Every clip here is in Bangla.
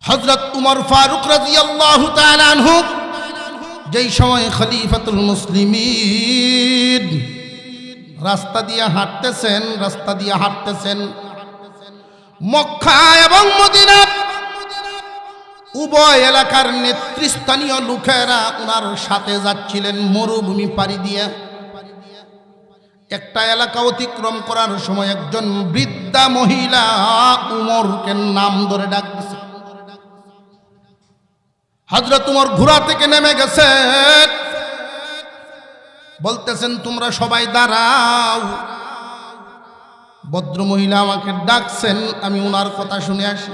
হযরত উমর ফারুক রাদিয়াল্লাহু তাআলা আনহু যেই সময় খলিফাতুল মুসলিমিন রাস্তা দিয়ে হাঁটতেছেন মক্কা এবং মদিনা উভয় এলাকার নেতৃস্থানীয় লোকেরা ওনার সাথে যাচ্ছিলেন মরুভূমি পাড়ি দিয়ে। একটা এলাকা অতিক্রম করার সময় একজন বৃদ্ধা মহিলা উমরকে নাম ধরে ডাক দিছে। হযরত উমর ঘোড়া থেকে নেমে গেছে, বলতেছেন তোমরা সবাই দাঁড়াও, ভদ্র মহিলা আমাকে ডাকছেন, আমি ওনার কথা শুনে আসি।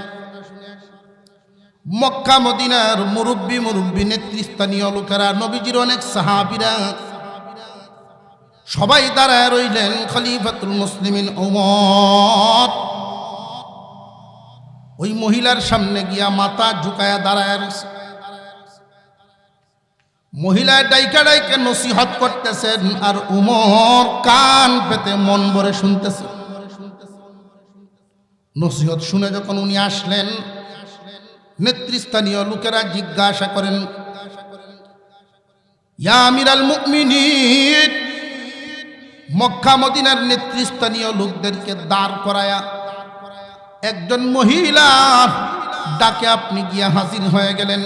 মক্কা মদিনার মুরব্বী নেতৃস্থানীয় লোকেরা, নবীজির অনেক সাহাবীরা সবাই দাঁড়ায় রইলেন। খলিফাতুল মুসলিমিন ওমর ওই মহিলার সামনে গিয়া মাথা ঝুঁকায়া দাঁড়ায় রয়েছে। মহিলা ডাইকা নসিহত করতেছেন আর উমর কান পেতে মন ভরে শুনতেছে। নসিহত শুনে যখন উনি আসলেন, নেতৃস্থানীয় লোকেরা জিজ্ঞাসা করেন, ইয়া আমিরাল মুমিনিন, মক্কা মদিনার নেতৃস্থানীয় লোকদেরকে দাঁড় করায়া একজন মহিলার ডাকে আপনি গিয়া হাজির হয়ে গেলেন।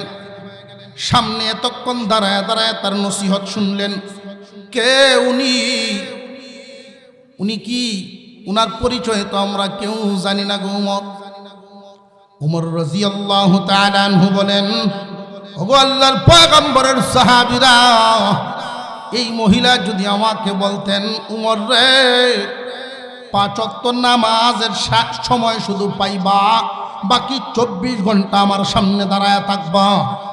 সামনে এতক্ষণ দাঁড়ায় তার নসিহত শুনলেন। কে উনি কি? উনার পরিচয় তো আমরা কেউ জানি না গো উমর। উমর রাদিয়াল্লাহু তাআলা আনহু বলেন, ওগো আল্লাহর পয়গম্বরের সাহাবীরা, এই মহিলা যদি আমাকে বলতেন, উমর রে, 5 ওয়াক্ত নামাজের সময় শুধু পাইবা, বাকি 24 ঘন্টা আমার সামনে দাঁড়ায়া থাকবা,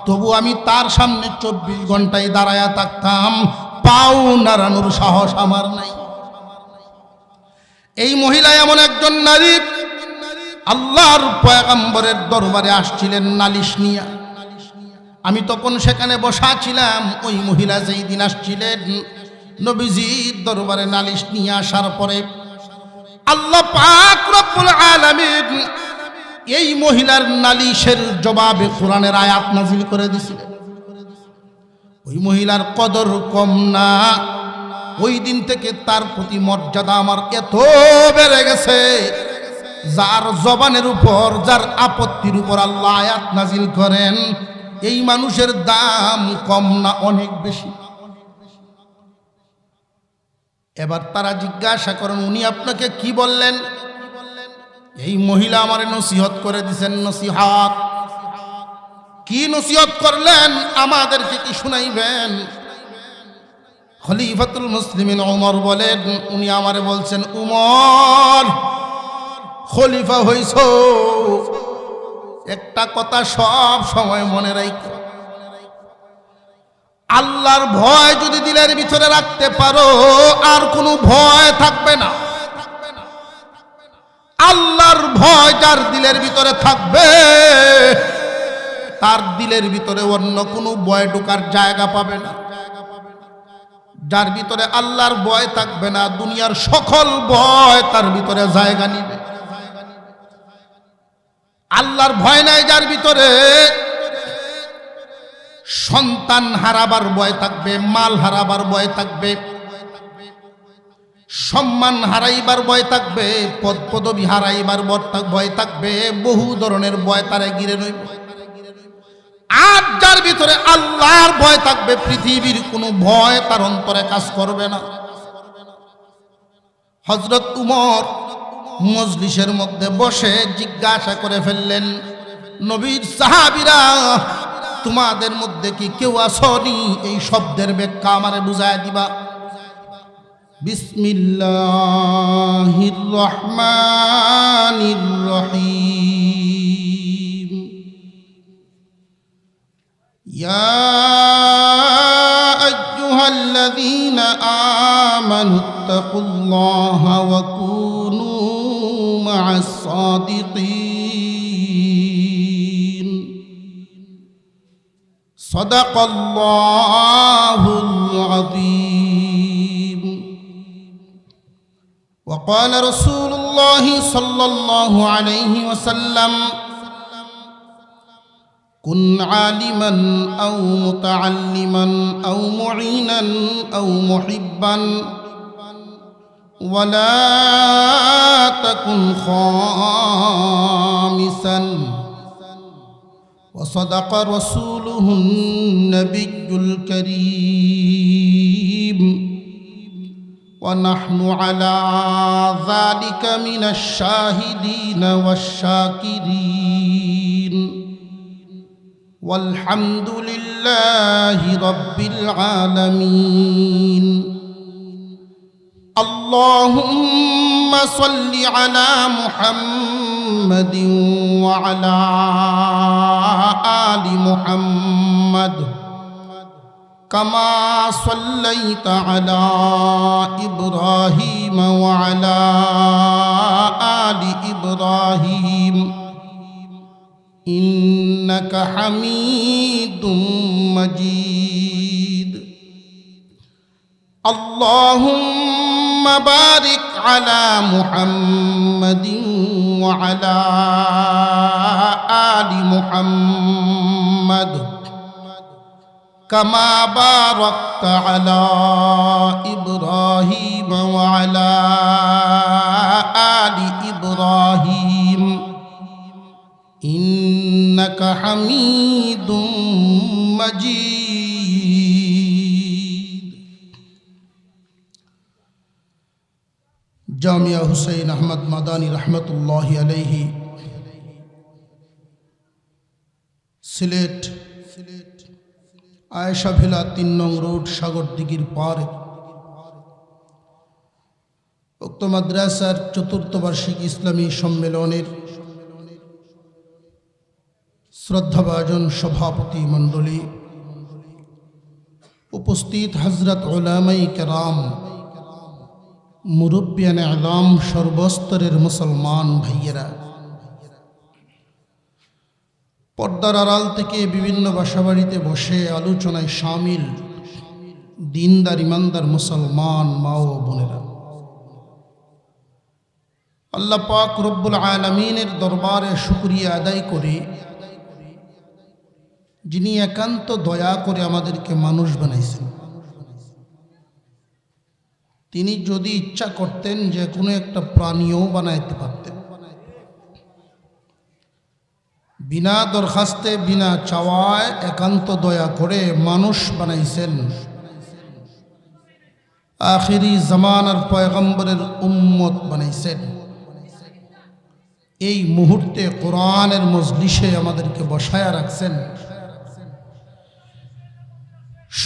তবু আমি তার সামনে 24 ঘন্টায় দাঁড়ায়া থাকতাম, পাও নাড়ানোর সাহস আমার নাই। এই মহিলা এমন একজন নারী, আল্লাহর পয়গম্বরের দরবারে আসছিলেন নালিশ নিয়া। আমি তখন সেখানে বসা ছিলাম। ওই মহিলা যেই দিন আসছিলেন নবীজির দরবারে নালিশ নিয়ে আসার পরে আল্লাহ পাক রব্বুল আলামিন এই মহিলার নালিশের জবাবে কোরআনের আয়াত নাজিল করে দিয়েছিলেন। ওই মহিলার কদর কম না। ওই দিন থেকে তার প্রতি মর্যাদা আমার এত বেড়ে গেছে, যার জবানের উপর, যার আপত্তির উপর আল্লাহ আয়াত নাজিল করেন, এই মানুষের দাম কম না, অনেক বেশি। এবার তারা জিজ্ঞাসা করেন, উনি আপনাকে কি বললেন? এই মহিলা আমারে নসিহত করে দিয়েছেন। নসিহত কি নসিহত করলেন? আমাদেরকে কি শুনাইবেন? খলিফাতুল মুসলিমিন ওমর বলেন, উনি আমারে বলছেন, উমর, খলিফা হইছো, একটা কথা সব সময় মনে রাখো, আল্লাহর ভয় যদি দিলের ভিতরে রাখতে পারো, আর কোনো ভয় থাকবে না। আল্লাহর ভয় যার দিলের ভিতরে থাকবে, তার দিলের ভিতরে অন্য কোনো ভয় ঢোকার জায়গা পাবে না। যার ভিতরে আল্লাহর ভয় থাকবে না, দুনিয়ার সকল ভয় তার ভিতরে জায়গা নিবে। আল্লাহর ভয় নাই যার ভিতরে, সন্তান হারাবার ভয় থাকবে, মাল হারাবার ভয় থাকবে, সম্মান হারাইবার ভয় থাকবে, পদ পদবী হারাইবার ভয় থাকবে, বহু ধরনের ভয় তারে ঘিরে রইবে। আর যার ভিতরে আল্লাহর ভয় থাকবে, পৃথিবীর কোনো ভয় তার অন্তরে কাজ করবে না। হযরত উমর মজলিসের মধ্যে বসে জিজ্ঞাসা করে ফেললেন, নবীর সাহাবীরা, তোমাদের মধ্যে কি কেউ আসনি? এই শব্দের ব্যাখ্যা আমারে বুঝায় দিবা। বিসমিল্লাহির রহমানির রহিম। ইয়া আইয়ুহাল্লাযীনা আমানুত্তাকুল্লাহা ওয়া কুনু মা'আস সাদিকিন। সাদাকাল্লাহুল আযীম। وقال رسول الله صلى الله عليه وسلم كن عالما أو متعلما أو معينا أو محبا ولا تكن خامسا وصدق رسوله النبي الكريم ونحن على ذلك من الشاهدين والشاكرين والحمد لله رب العالمين اللهم صل على محمد وعلى آل محمد كما صليت على إبراهيم وعلى آل إبراهيم إنك حميد مجيد اللهم بارك على محمد وعلى آل محمد كما باركت على إبراهيم وعلى آل إبراهيم إنك حميد مجيد জামিয়া হুসাইন আহমদ মাদানী রহমতুল্লাহ আলাইহি সিলেট আয়েশা ভিলা 3 নং রোড সাগরদিঘির পারে উক্ত মাদ্রাসার চতুর্থ বার্ষিক ইসলামী সম্মেলনের শ্রদ্ধাভাজন সভাপতি মণ্ডলী, উপস্থিত হযরত উলামায়ে কেরাম, মুরব্বিয়ান আলাম, সর্বস্তরের মুসলমান ভাইয়েরা, পর্দার আড়াল থেকে বিভিন্ন বাসাবাড়িতে বসে আলোচনায় শামিল দিনদার ইমানদার মুসলমান মা ও বোনেরা, আল্লাহ পাক রব্বুল আলামিনের দরবারে শুকরিয়া আদায় করে যিনি একান্ত দয়া করে আমাদেরকে মানুষ বানাইছেন। তিনি যদি ইচ্ছা করতেন যে কোনো একটা প্রাণীও বানাইতে পারতেন। বিনা দরখাস্তে বিনা চাওয়ায় একান্ত দয়া করে মানুষ বানাইছেন। আখিরি জামানার পয়গম্বরের উম্মত বানাইছেন। এই মুহূর্তে কোরআনের মজলিসে আমাদেরকে বসায়া রাখছেন।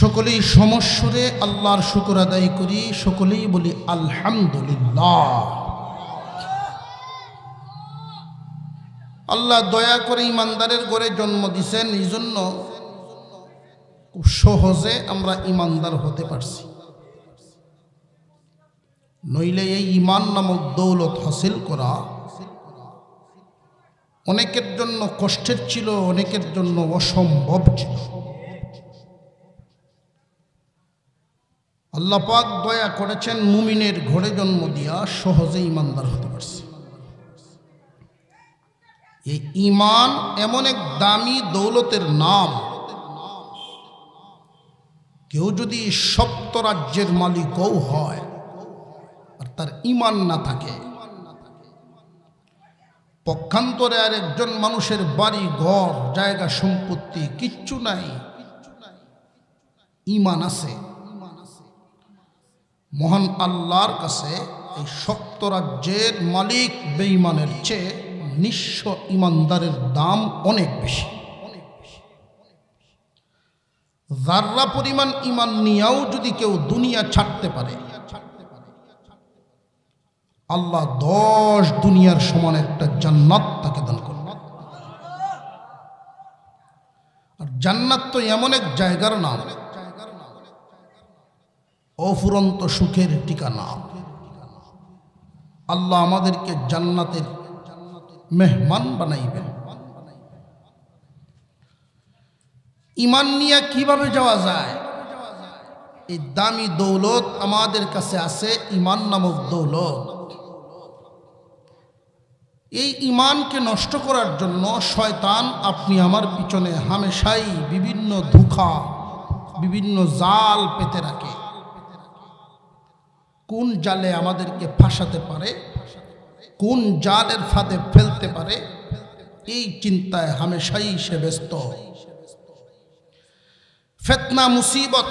সকলেই সমস্বরে আল্লাহর শুকর আদায় করি, সকলেই বলি আলহামদুলিল্লাহ। আল্লাহ দয়া করে ইমানদারের ঘরে জন্ম দিয়েছেন, এই জন্য খুব সহজে আমরা ইমানদার হতে পারছি। নইলে এই ঈমান নামক দৌলত হাসিল করা অনেকের জন্য কষ্টের ছিল, অনেকের জন্য অসম্ভব ছিল। আল্লাহ পাক দয়া করেছেন, মুমিনের ঘরে জন্ম দিয়া সহজে ইমানদার হতে পারছে। এই ঈমান এমন এক দামি দৌলতের নাম, কেউ যদি সপ্ত রাজ্যের মালিকও হয় আর তার ঈমান না থাকে, পক্ষান্তরে আর একজন মানুষের বাড়ি ঘর জায়গা সম্পত্তি কিচ্ছু নাই, ঈমান আছে, মহান আল্লাহর কাছে এই সপ্ত রাজ্যের মালিক বেঈমানের চেয়ে নিঃস্ব ঈমানদারের দাম অনেক বেশি। যাররা পরিমাণ ঈমান নিয়েও যদি কেউ দুনিয়া ছাড়তে পারে, আল্লাহ 10 দুনিয়ার সমান একটা জান্নাত তাকে দান করবে। আর জান্নাত তো এমন এক জায়গার নাম, অফুরন্ত সুখের ঠিকানা। আল্লাহ আমাদেরকে জান্নাতের মেহমান বানাইবেন। ঈমান নিয়ে কিভাবে যাওয়া যায়? এই দামি দৌলত আমাদের কাছে আছে, ঈমান নামক দৌলত। এই ঈমানকে নষ্ট করার জন্য শয়তান আপনি আমার পিছনে হামেশাই বিভিন্ন ধোঁকা, বিভিন্ন জাল পেতে রাখে। কোন জালে আমাদেরকে ফাঁসাতে পারে, কোন জালের ফাঁদে ফেলতে পারে, এই চিন্তায় হামেশাই সে ব্যস্ত। ফিতনা মুসিবত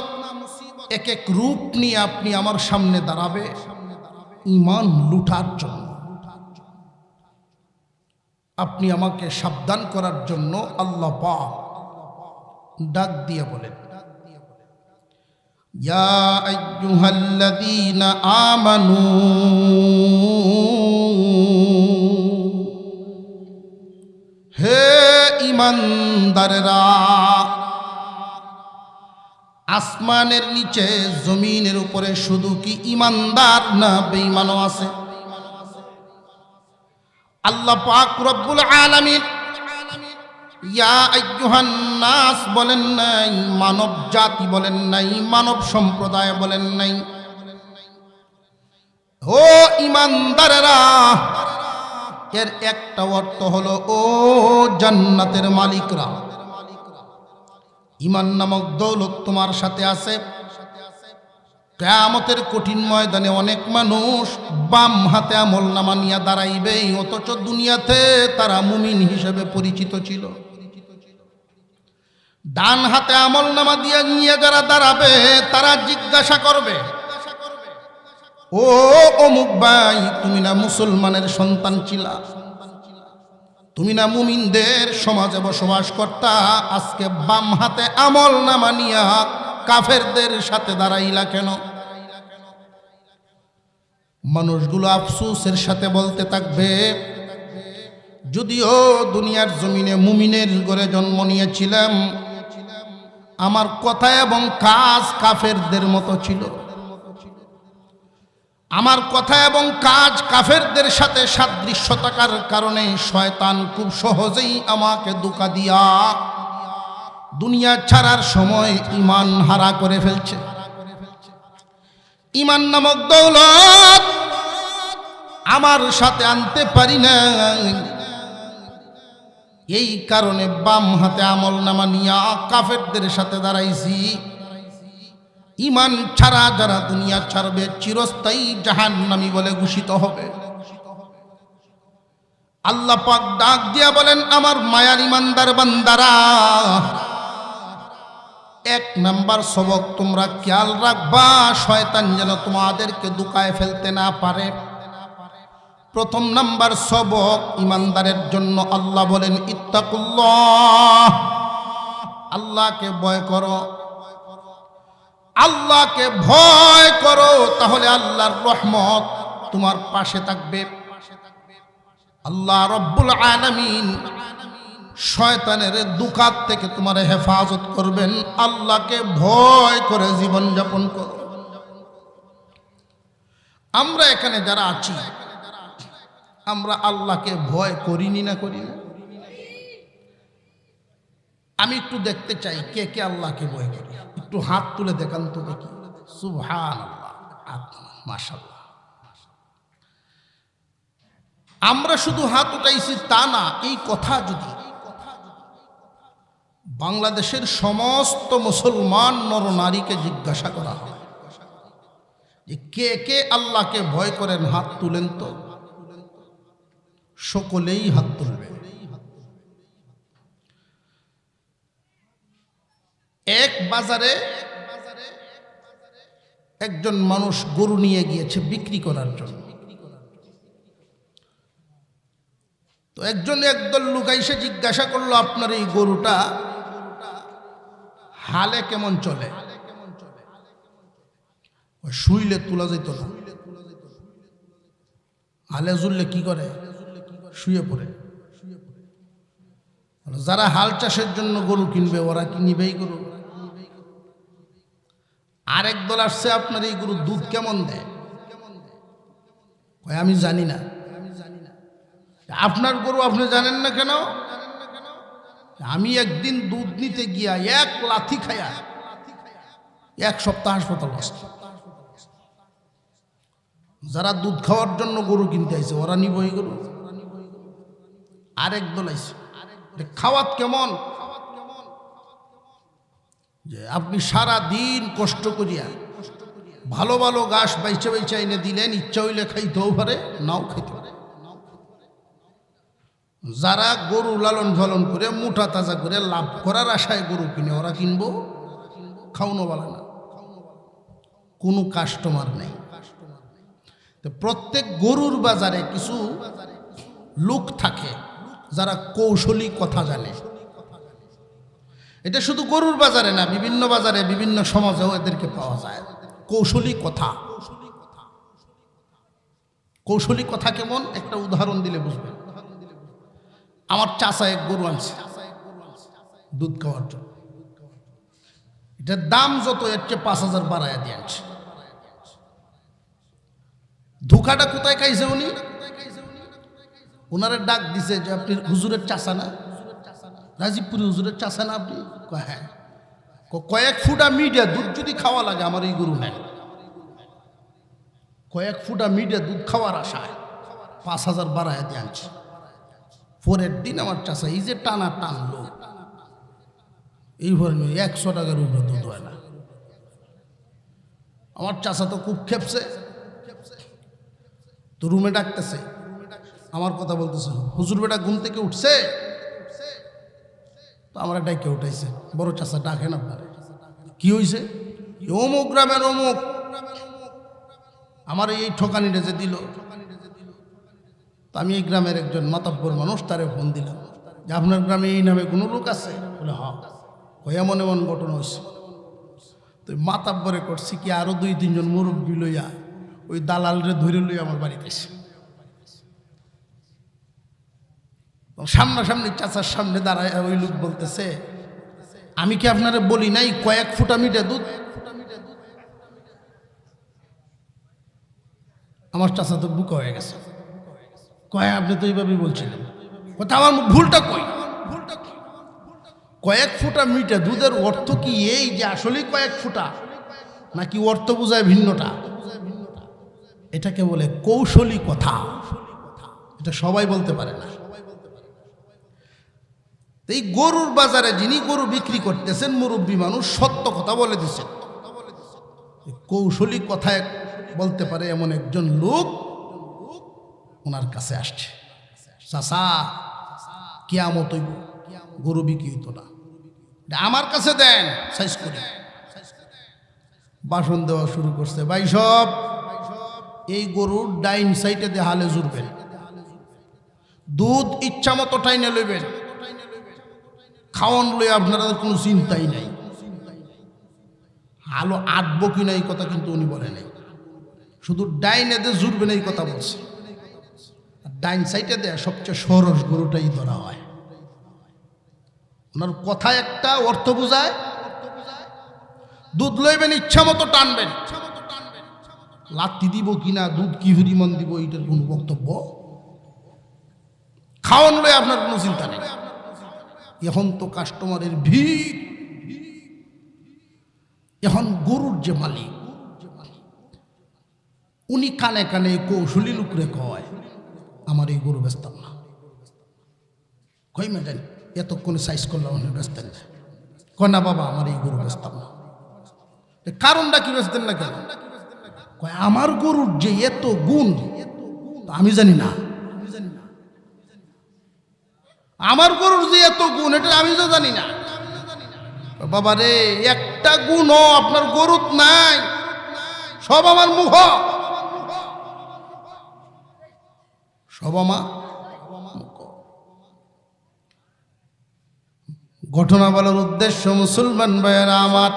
এক এক রূপ নিয়ে আপনি আমার সামনে দাঁড়াবে ঈমান লুটার জন্য। আপনি আমাকে সাবধান করার জন্য আল্লাহ পাক ডাক দিয়ে বলেন, ইয়া আইয়ুহাল্লাযীনা আমানু হে ঈমানদারেরা, আসমানের নিচে জমিনের উপরে শুধু কি ঈমানদার না বেঈমানও আছে? আল্লাহ পাক রব্বুল আলামিন ইয়া আইয়ুহান নাস বলেন নাই, মানব জাতি বলেন নাই, মানব সম্প্রদায় বলেন নাই। ও ঈমানদারেরা, এর একটা অর্থ হলো ও জান্নাতের মালিকরা। ঈমান নামক দৌলত তোমার সাথে আছে। কিয়ামতের কঠিন ময়দানে অনেক মানুষ বাম হাতে আমলনামা নিয়ে দাঁড়াইবে, অথচ দুনিয়াতে তারা মুমিন হিসেবে পরিচিত ছিল। ডান হাতে আমলনামা দিয়ে নিয়ে যারা দাঁড়াবে তারা জিজ্ঞাসা করবে, ও অমুক ভাই, তুমি না মুসলমানের সন্তান ছিলা, তুমি না মুমিনদের সমাজে বসবাস করতা, আজকে বাম হাতে আমলনামা নিয়া কাফেরদের সাথে দাঁড়াইলা কেন? মানুষগুলো আফসোসের সাথে বলতে থাকবে, যদিও দুনিয়ার জমিনে মুমিনের ঘরে জন্ম নিয়েছিলাম, আমার কথা এবং কাজ কাফেরদের মতো ছিল। আমার কথা এবং কাজ কাফেরদের সাথে সাদৃশ্য থাকার কারণে শয়তান খুব সহজেই আমাকে ধোঁকা দিয়া দুনিয়া ছাড়ার সময় ঈমান হারা করে ফেলছে। ঈমান নামক দৌলত আমার সাথে আনতে পারি না, এই কারণে বাম হাতে আমলনামা নিয়া কাফেরদের সাথে দাঁড়াইছি। ঈমান ছাড়া যারা দুনিয়া ছাড়বে চিরস্থায়ী জাহান্নামী বলে ঘোষিত হবে। আল্লাহ পাক ডাক দিয়া বলেন, আমার মায়ার ঈমানদার বান্দারা, এক নাম্বার সবক তোমরা খেয়াল রাখবা, শয়তান যেন তোমাদেরকে ধোঁকায় ফেলতে না পারে। প্রথম নাম্বার সবক ঈমানদারের জন্য আল্লাহ বলেন, ইত্তাকুল্লাহ, আল্লাহকে ভয় করো। আল্লাহকে ভয় করো, তাহলে আল্লাহর রহমত তোমার পাশে থাকবে। আল্লাহ রব্বুল আলামিন শয়তানের ধোঁকা থেকে তোমার হেফাজত করবেন। আল্লাহকে ভয় করে জীবন যাপন করো। আমরা এখানে যারা আছি, আমরা আল্লাহকে ভয় করিনি না করি না? আমি একটু দেখতে চাই কে কে আল্লাহকে ভয় করে, একটু হাত তুলে দেখান তো দেখি। সুবহানাল্লাহ, মাশাআল্লাহ। আমরা শুধু হাত উঠাইছি তা না, এই কথা যদি বাংলাদেশের সমস্ত মুসলমান নরনারীকে জিজ্ঞাসা করা হয় যে কে কে আল্লাহকে ভয় করেন, হাত তুলেন তো, সকলেই হাত তুলবে। এক বাজারে একজন মানুষ গরু নিয়ে গিয়েছে বিক্রি করার জন্য। তো একদল লোক এসে জিজ্ঞাসা করলো, আপনার এই গরুটা হালে কেমন চলে? শুইলে তোলা যেত না, হালে জুড়লে কি করে? শুয়ে পড়ে। যারা হাল চাষের জন্য গরু কিনবে ওরা কি নিবেই গরু? আরেক দল আসছে, আপনার এই গরু দুধ কেমন দেয়? আমি জানি না। আপনার গরু আপনি জানেন না কেন? আমি একদিন দুধ নিতে গিয়া এক লাথি খায়া এক সপ্তাহ হাসপাতাল আসছে। যারা দুধ খাওয়ার জন্য গরু কিনতে আইছে ওরা নিবই গরু? আরেক দোলাইছে খাওয়াত কেমন, যে আপনি সারা দিন কষ্ট করিয়া ভালো ভালো ঘাস বাইচে বাইচে এনে দিলেন, ইচ্ছা হইলে খাইতেও পারে, নাও খাইতে পারে। যারা গরু লালন পালন করে মোটা তাজা করে লাভ করার আশায় গরু কিনে, ওরা কিনবো, খাওয়ানো বলে না, কোনো কাস্টমার নেই। তো প্রত্যেক গরুর বাজারে কিছু লোক থাকে যারা কৌশলী কথা জানে। এটা শুধু গরুর বাজারে না, বিভিন্ন বাজারে বিভিন্ন সমাজেও এদেরকে পাওয়া যায়। কৌশলী কথা, কৌশলী কথা কেমন একটা উদাহরণ দিলে বুঝবেন। আমার চাচা এক গরু আনছে দুধ খাওয়ার জন্য, এটার দাম যত এর চেয়ে 5,000 বাড়াইয়া দিয়ে আনছে। ধোকাটা কোথায় খাইছে উনি? ওনারে ডাক দিছে যে আপনি হুজুরের চাচা না, রাজীবপুরি হুজুরের চাচা না আপনি? হ্যাঁ। কয়েক ফুটা মিডিয়া দুধ যদি খাওয়া লাগে আমার এই গরু নেন। কয়েক ফুটা মিডিয়া দুধ খাওয়ার আশায় 5,000 বাড়াইয়া দিয়ে আনছে। পরের দিন আমার চাচা এই যে টানা টানলো, এইভাবে 100 টাকার উপরে দুধ হয় না। আমার চাচা তো খুব খেপছে, তো রুমে ডাকতেছে, আমার কথা বলতেছে, হুজুর বেটা ঘুম থেকে উঠছে? তো আমার ডাইকে উঠাইছে, বড় চাচা ডাকেন আপনার, কি হয়েছে? অমুক গ্রামের অমুক আমার এই ঠকানিটা যে দিল, তো আমি এই গ্রামের একজন মাতাব্বর মানুষ, তারে ফোন দিলাম যে আপনার গ্রামে এই নামে কোনো লোক আছে? বলে হ্যাঁ। এমন এমন ঘটনা হয়েছে। তো মাতাব্বরে করছি কি, আরো 2-3 জন মুরব্বী লইয়া ওই দালালরে ধরে লইয়া আমার বাড়িতে এসে সামনাসামনি চাচার সামনে দাঁড়ায় ওই লোক বলতেছে, আমি কি আপনারে বলি নাই কয়েক ফুটা মিঠা দুধ? আমার চাচা তো বুকা হয়ে গেছে, কয় আপনি তো এইভাবেই বলছিলেন। কথা আমার ভুলটা কই? কয়েক ফুটা মিঠা দুধের অর্থ কি এই যে আসলেই কয়েক ফুটা, নাকি অর্থ বোঝায় ভিন্নটা? এটাকে বলে কৌশলী কথা। এটা সবাই বলতে পারে না। এই গরুর বাজারে যিনি গরু বিক্রি করতেছেন মুরব্বী মানুষ, সত্য কথা বলে দিচ্ছেন। কৌশলী কথায় বলতে পারে এমন একজন লোক ওনার কাছে আসছে, চাচা কিয়ামত হইব, গরু বিক্রি হইতো না, আমার কাছে দেন, সাইজ করে বাসন দেওয়া শুরু করছে। ভাই সব এই গরুর ডাইন সাইডে দিয়ে হালে জুড়বেন, দুধ ইচ্ছা মতো টাইনে লইবেন, খাওয়ান লই আপনাদের কোনো চিন্তাই নাই, আলো আটবো কিনা এই কথা কিন্তু উনি বলে নাই, শুধু ডাইনে দিয়ে জুড়বেন এই কথা বলছে। ডাইন সাইডে দেয় সবচেয়ে সরস গরুটাই ধরা হয়। ওনার কথা একটা অর্থ বোঝায়, দুধ লইবেন ইচ্ছা মতো টানবেন, লাত্তি দিব কিনা, দুধ কি পরিমাণ দিব এইটার কোনো বক্তব্য, খাওয়ান লই আপনার কোনো চিন্তা নেই। এখন তো কাস্টমারের ভিড়। এখন গরুর যে মালিক উনি কানে কানে কৌশলী লোকরে কয়, আমার এই গরু বেচতাম না। কই ম্যাডাম এতক্ষণে সাইজ করলাম, আপনি বেচতেন না? কয় না বাবা, আমার এই গরু বেচতাম না। কারণটা কি বেচতেন না কেন? কয় আমার গরুর যে এত গুণ আমি জানি না, আমার গরুর যে এত গুণ এটা আমি তো জানি না। বাবা রে, একটা গুণও আপনার গরুত নাই, সব আমার মুখ, সব আমার ঘটনা বলার উদ্দেশ্য মুসলমান ভাইয়েরা আমার,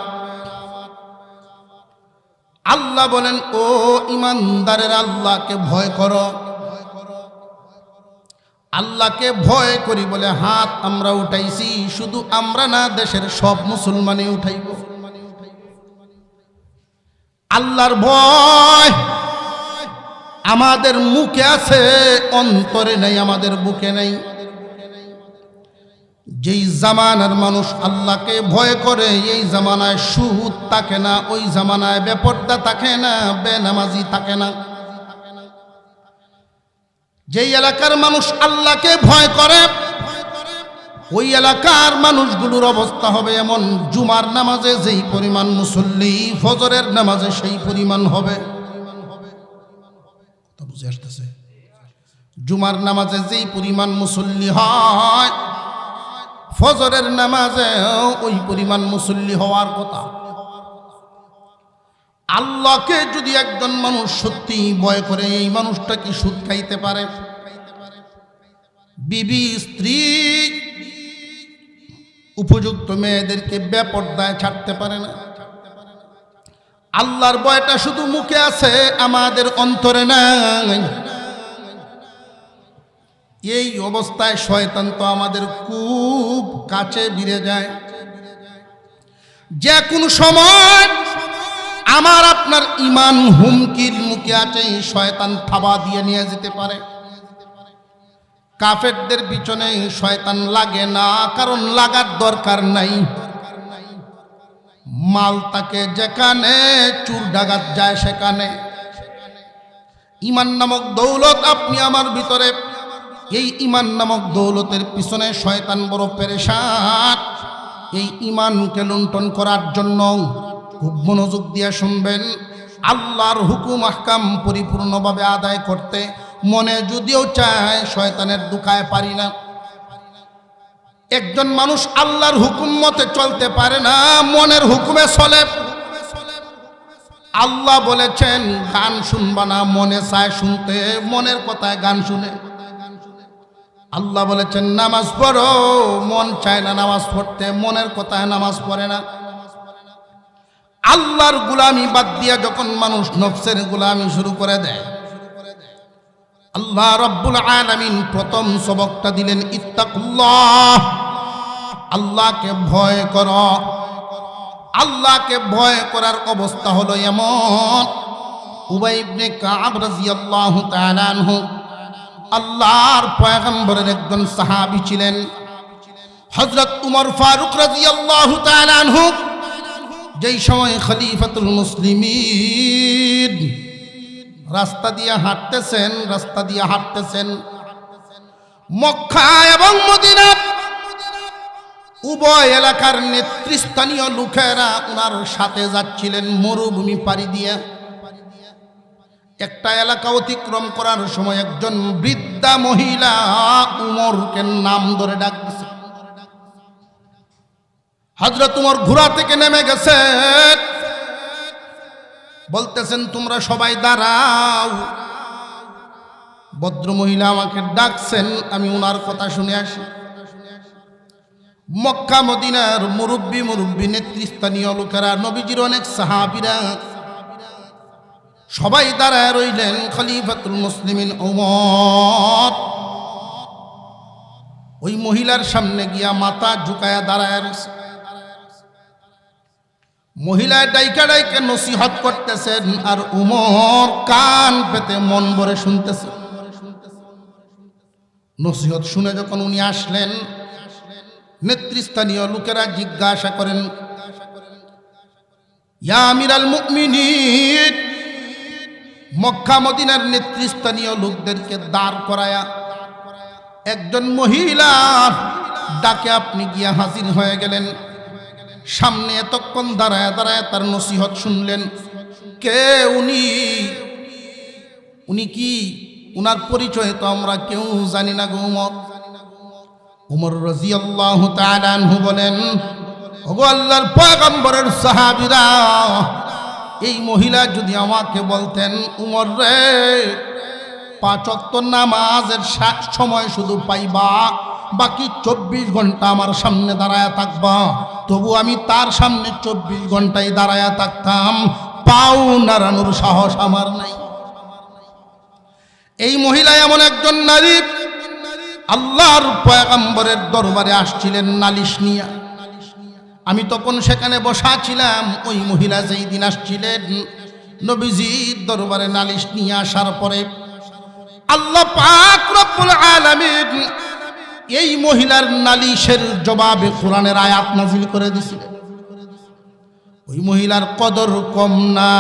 আল্লাহ বলেন ও ইমানদারের আল্লাহকে ভয় করো। আল্লাহকে ভয় করি বলে হাত আমরা উঠাইছি, শুধু আমরা না, দেশের সব মুসলমানই উঠাইব। আল্লাহর ভয় আমাদের মুখে আছে, অন্তরে নাই, আমাদের বুকে নাই। যেই জামানার মানুষ আল্লাহকে ভয় করে, এই জামানায় সুদ থাকে না, ওই জামানায় বেপর্দা থাকে না, বেনামাজি থাকে না। যেই এলাকার মানুষ আল্লাহকে ভয় করে ওই এলাকার মানুষগুলোর অবস্থা হবে এমন, জুমার নামাজে যেই পরিমাণ মুসল্লি ফজরের নামাজে সেই পরিমাণ হবে। বুঝে আসতেছে? জুমার নামাজে যেই পরিমাণ মুসল্লি হয় ফজরের নামাজে ওই পরিমাণ মুসল্লি হওয়ার কথা। আল্লাহকে যদি একজন মানুষ সত্যি ভয় করে, এই মানুষটা কি সুদ খাইতে পারে? বিবি স্ত্রী উপযুক্ত মেয়েদেরকে বেপরদায় ছাড়তে পারে না। আল্লাহর ভয়টা শুধু মুখে আছে, আমাদের অন্তরে নাই। এই অবস্থায় শয়তান তো আমাদের খুব কাছে ভিড়ে যায়। যে কোনো সময় আমার আপনার ঈমান হুমকির মুখে আছে, শয়তান থাবা দিয়ে নিয়ে যেতে পারে। কাফেরদের পিছনে শয়তান লাগে না, কারণ লাগার দরকার নাই। মাল তাকে যেখানে চুর ডাকাত যায় সেখানে। ঈমান নামক দৌলত আপনি আমার ভিতরে, এই ঈমান নামক দৌলতের পিছনে শয়তান বড় পেরেশান। এই ঈমানকে লুণ্ঠন করার জন্য খুব মনোযোগ দিয়ে শুনবেন। আল্লাহর হুকুম আহকাম পরিপূর্ণভাবে আদায় করতে মনে যদিও চায়, শয়তানের দুকায় পারি না। একজন মানুষ আল্লাহর হুকুম মতে চলতে পারে না, মনের হুকুমে চলে। আল্লাহ বলেছেন গান শুনবা না, মনে চায় শুনতে, মনের কথায় গান শুনে। আল্লাহ বলেছেন নামাজ পড়ো, মন চায় না নামাজ পড়তে, মনের কথায় নামাজ পড়ে না। আল্লাহর গোলামি বাদ দিয়া যখন মানুষ নফসের গোলামি শুরু করে দেয়, আল্লাহ রাব্বুল আলামিন প্রথম সবকটা দিলেন ইত্তাকুল্লাহ, আল্লাহকে ভয় করো। আল্লাহকে ভয় করার অবস্থা হলো এমন, উবাই ইবনে কাব রাদিয়াল্লাহু তাআলা আনহু আল্লাহর পয়গম্বরের একজন সাহাবী ছিলেন। হযরত উমর ফারুক রাদিয়াল্লাহু তাআলা আনহু যেই সময় খলিফাতুল মুসলিমিন রাস্তা দিয়ে হাঁটতেছেন, মক্কা এবং মদিনা উভয় এলাকার নেতৃস্থানীয় লোকেরা ওনার সাথে যাচ্ছিলেন মরুভূমি পাড়ি দিয়ে। একটা এলাকা অতিক্রম করার সময় একজন বৃদ্ধা মহিলা উমরকে নাম ধরে ডাক দিছে। হযরত উমর ঘোড়া থেকে নেমে গেছেন, বলতেছেন তোমরা সবাই দাঁড়াও, ভদ্র মহিলা আমাকে ডাকছেন, আমি ওনার কথা শুনে আসি। মক্কা মদিনার মুরব্বী নেতৃস্থানীয় লোকেরা, নবীজির অনেক সাহাবীরা সবাই দাঁড়ায় রইলেন। খলিফাতুল মুসলিমিন ওমর ওই মহিলার সামনে গিয়া মাথা ঝুঁকায়া দাঁড়ায় রয়েছে। মহিলা ডাইকা নসিহত করতেছেন, আর উমর কান পেতে মন ভরে শুনতেছেন। নসিহত শুনে যখন উনি আসলেন, নেতৃস্থানীয় লোকেরা জিজ্ঞাসা করেন, ইয়া আমিরাল মুমিনিন, মক্কা মদিনার নেতৃস্থানীয় লোকদেরকে দাঁড় করায়া একজন মহিলার ডাকে আপনি গিয়া হাজির হয়ে গেলেন। সামনে এতক্ষণ দাঁড়ায় তার নসিহত শুনলেন। কে উনি কি? উনার পরিচয় তো আমরা কেউ জানি না গো উমর। উমর রাদিয়াল্লাহু তাআলা আনহু বলেন, ওগো আল্লাহর পয়গম্বরের সাহাবীরা, এই মহিলা যদি আমাকে বলতেন উমর রে 5 ওয়াক্ত নামাজের সময় শুধু পাইবা, বাকি 24 ঘন্টা আমার সামনে দাঁড়ায়া থাকবা, তবু আমি তার সামনে 24 ঘন্টায় দাঁড়ায়া থাকতাম, পাও নাড়ানোর সাহস আমার নাই। এই মহিলা এমন একজন নারী, আল্লাহর পয়গম্বরের দরবারে আসছিলেন নালিশ নিয়া। আমি তখন সেখানে বসা ছিলাম। ওই মহিলা যেই দিন আসছিলেন নবীজির দরবারে নালিশ নিয়ে আসার পরে আল্লাহ পাক রব্বুল আলামিন এই মহিলার নালিশের জবাবে কোরআনের আয়াত নাযিল করে দিয়েছিলেন। ওই মহিলার কদর কম না,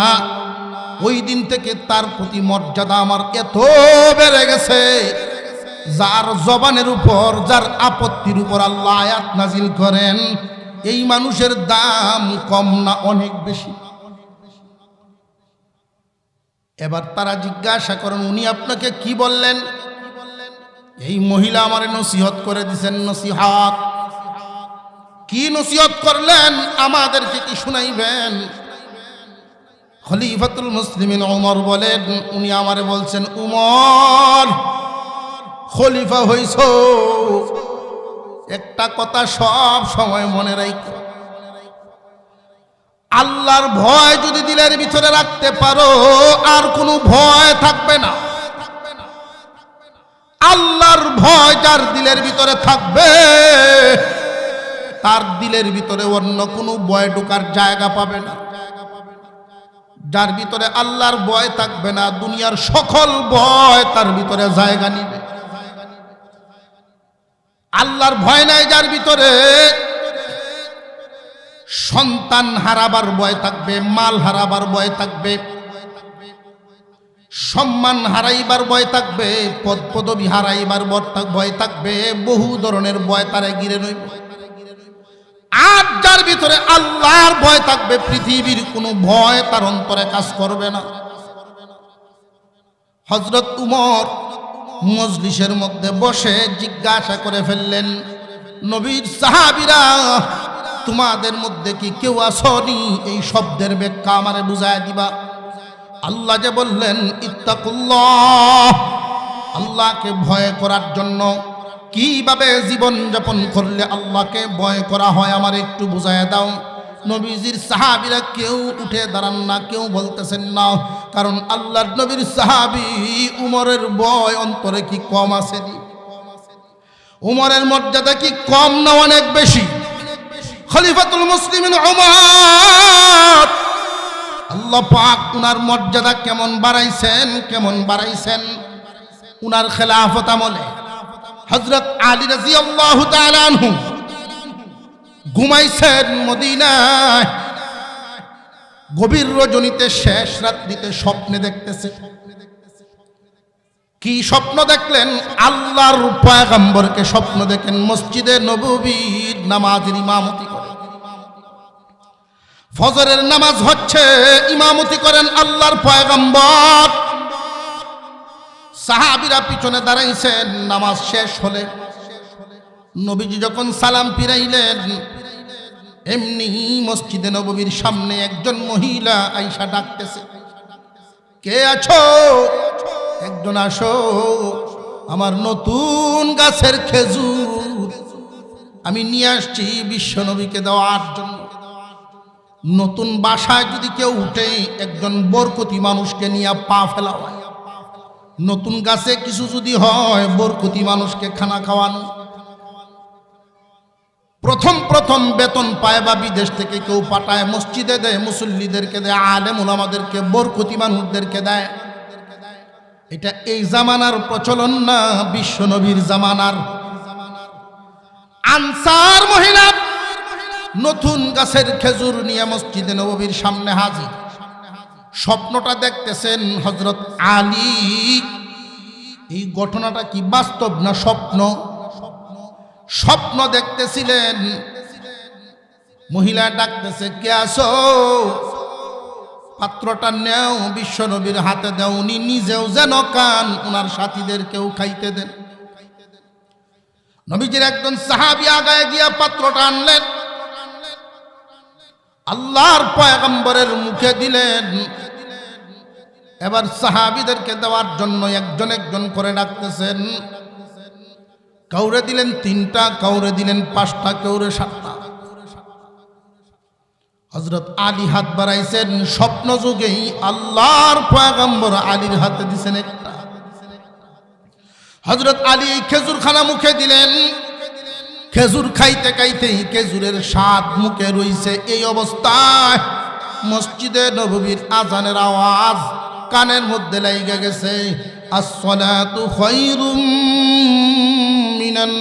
ওই দিন থেকে তার প্রতি মর্যাদা আমার এত বেড়ে গেছে, যার জবানের উপর, যার আপত্তির উপর আল্লাহ আয়াত নাজিল করেন, এই মানুষের দাম কম না অনেক বেশি। এবার তারা জিজ্ঞাসা করেন, উনি আপনাকে কি বললেন? এই মহিলা আমারে নসিহত করে দিছেন। নসিহত কি নসিহত করলেন? আমাদেরকে কি শুনাইবেন? খলিফাতুল মুসলিমিন ওমর বলেন, উনি আমারে বলছেন, উমর খলিফা হইছো, একটা কথা সব সময় মনে রাখো, আল্লাহর ভয় যদি দিলের ভিতরে রাখতে পারো, আর কোনো ভয় থাকবে না। আল্লাহর ভয় যার দিলের ভিতরে থাকবে, তার দিলের ভিতরে অন্য কোনো ভয় ঢোকার জায়গা পাবে না। যার ভিতরে আল্লাহর ভয় থাকবে না, দুনিয়ার সকল ভয় তার ভিতরে জায়গা নিবে। আল্লাহর ভয় নাই যার ভিতরে, সন্তান হারাবার ভয় থাকবে, মাল হারাবার ভয় থাকবে, সম্মান হারাইবার ভয় থাকবে, পদ পদবি হারাইবার ভয় থাকবে, বহু ধরনের ভয় তারে ঘিরে রইবে। আর যার ভিতরে আল্লাহর ভয় থাকবে, পৃথিবীর কোনো ভয় তার অন্তরে কাজ করবে না। হযরত উমর মজলিসের মধ্যে বসে জিজ্ঞাসা করে ফেললেন, নবীর সাহাবীরা, তোমাদের মধ্যে কি কেউ আসনি এই শব্দের ব্যাখ্যা আমারে বুঝায় দিবা? আল্লাহ যে বললেন ইত্তাকুল্লাহ, আল্লাহকে ভয় করার জন্য কিভাবে জীবন যাপন করলে আল্লাহকে ভয় করা হয় আমার একটু বুঝায় দাও। নবীজির সাহাবীরা কেউ উঠে দাঁড়ান না, কেউ বলতেছেন না, কারণ আল্লাহর নবীর সাহাবী উমরের ভয় অন্তরে কি কম আছে? উমরের মর্যাদা কি কম না অনেক বেশি? খলিফাতুল মুসলিমিন উমর, আল্লাহ পাক উনার মর্যাদা কেমন বাড়াইছেন, কেমন বাড়াইছেন। উনার খেলাফত আমলে হযরত আলী রাদিয়াল্লাহু তাআলা আনহু ঘুমাইছেন মদিনায়। গভীর রজনীতে, শেষ রাত্রিতে স্বপ্নে দেখতেছে। কি স্বপ্ন দেখলেন? আল্লাহর পয়গম্বরকে স্বপ্ন দেখেন মসজিদে নববীর নামাজের ইমামতি করে। ফজরের নামাজ হচ্ছে, ইমামতি করেন আল্লাহর পয়গম্বর। সাহাবীরা পিছনে দাঁড়াইছেন। নামাজ শেষ হলে নবীজি যখন সালাম ফিরাইলেন, এমনি মসজিদে নববীর সামনে একজন মহিলা আয়েশা ডাকতেছে, কে আছো? একজন আসো, আমার নতুন গাছের খেজুর আমি নিয়ে আসছি বিশ্ব নবীকে দেওয়ার জন্য। নতুন বাসায় যদি কেউ উঠে, একজন বরকতি মানুষকে নিয়ে পা ফেলা হয়। নতুন গাছে কিছু যদি হয়, বরকতি মানুষকে খানা খাওয়ানো। প্রথম প্রথম বেতন পায় বা বিদেশ থেকে কেউ পাঠায়, মসজিদে দেয়, মুসল্লিদেরকে দেয়, আলেম ওলামাদেরকে, বরকতি মানুষদেরকে দেয়। এটা এই জামানার প্রচলন না, বিশ্ব নবীর জামানার। আনসার মহিলা নতুন গাছের খেজুর নিয়ে মসজিদে নববীর সামনে হাজির। স্বপ্নটা দেখতেছেন হযরত আলী। এই ঘটনাটা কি বাস্তব না স্বপ্ন? স্বপ্ন দেখতেছিলেন। মহিলা ডাকতেছে, কে আছো? পাত্রটা নেও, বিশ্ব নবীর হাতে দাও, উনি নিজেও যেন খান, উনার সাথীদেরকেও খাইতে দেন। নবীজির একজন সাহাবী আগায় গিয়া পাত্রটা আনলেন, আল্লাহর পয়গম্বরের মুখে দিলেন। এবার সাহাবীদেরকে দেওয়ার জন্য একজন একজন করে ডাকতেছেন। কাউরে দিলেন 3টা, কাউরে দিলেন 5টা, কাউরে 7টা। হযরত আলী হাত বাড়াইছেন। স্বপ্ন যুগেই আল্লাহর পয়গম্বর আলীর হাতে দিছেন একটা। হযরত আলী খেজুর খানা মুখে দিলেন। খেজুর খাইতে খাইতেই খেজুরের স্বাদ মুখে রইছে। এই অবস্থায় মসজিদে নববীর আজানের আওয়াজ কানের মধ্যে লাইগা গেছে, আসসালাতু খায়রুম মিনান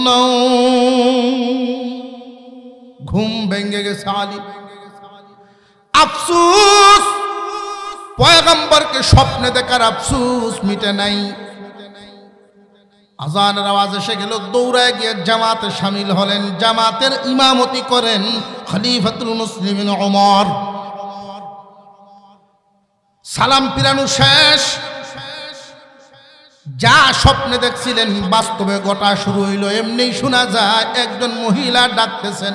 নাওম। ঘুম ভেঙে গেছে আলী। আফসোস, পয়গম্বরকে স্বপ্নে দেখার আফসোস মিটে নাই। আজানের আওয়াজ এসে গেল, দৌড়ায় গিয়ে জামাতে শামিল হলেন। জামাতের ইমামতি করেন খলিফাতুল মুসলিমিন ওমর। সালাম পিরানো শেষ, যা স্বপ্নে দেখছিলেন বাস্তবে গোটা শুরু হইল। এমনি শোনা যায় একজন মহিলা ডাকতেছেন,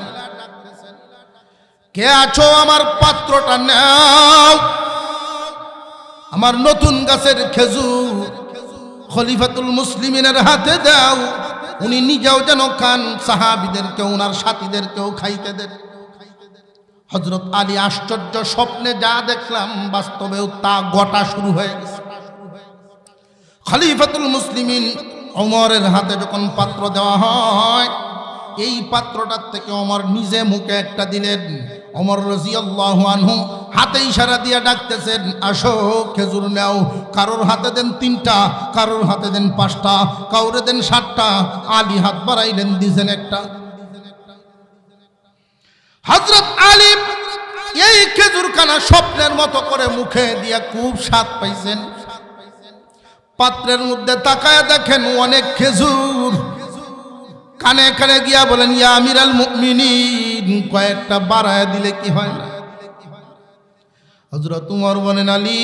কে আছো, আমার পাত্রটা নাও, আমার নতুন গাছের খেজুর খলিফাতুল মুসলিমিনের হাতে দাও, উনি নিজেও যেন খান, সাহাবীদেরকে ওনার সাথীদেরকেও খাইতে দেন। হযরত আলী আশ্চর্য, স্বপ্নে যা দেখলাম বাস্তবেও তা গোটা শুরু হয়ে গেছে। খলিফাতুল মুসলিমিন ওমরের হাতে যখন পাত্র দেওয়া হয়, এই পাত্রটার থেকে ওমর নিজে মুখে একটা দিলেন। ওমর রাদিয়াল্লাহু আনহু হাতে ইশারা দিয়ে ডাকতেছেন, আসো খেজুর নাও। কারোর হাতে দেন 3টা, কারোর হাতে দেন 5টা, কাউরে দেন 7টা। আলী হাত বাড়াইলেন, দিছেন একটা। হযরত আলী এই খেজুর খানা স্বপ্নের মতো করে মুখে দিয়া খুব স্বাদ পাইছেন। পাত্রের মধ্যে তাকায় দেখেন অনেক খেজুর। কানে কানে গিয়া বলেন, ইয়া আমিরাল মুমিনিন, কয়েকটা বাড়ায় দিলে কি হয় না? হযরত উমর বলেন, আলী,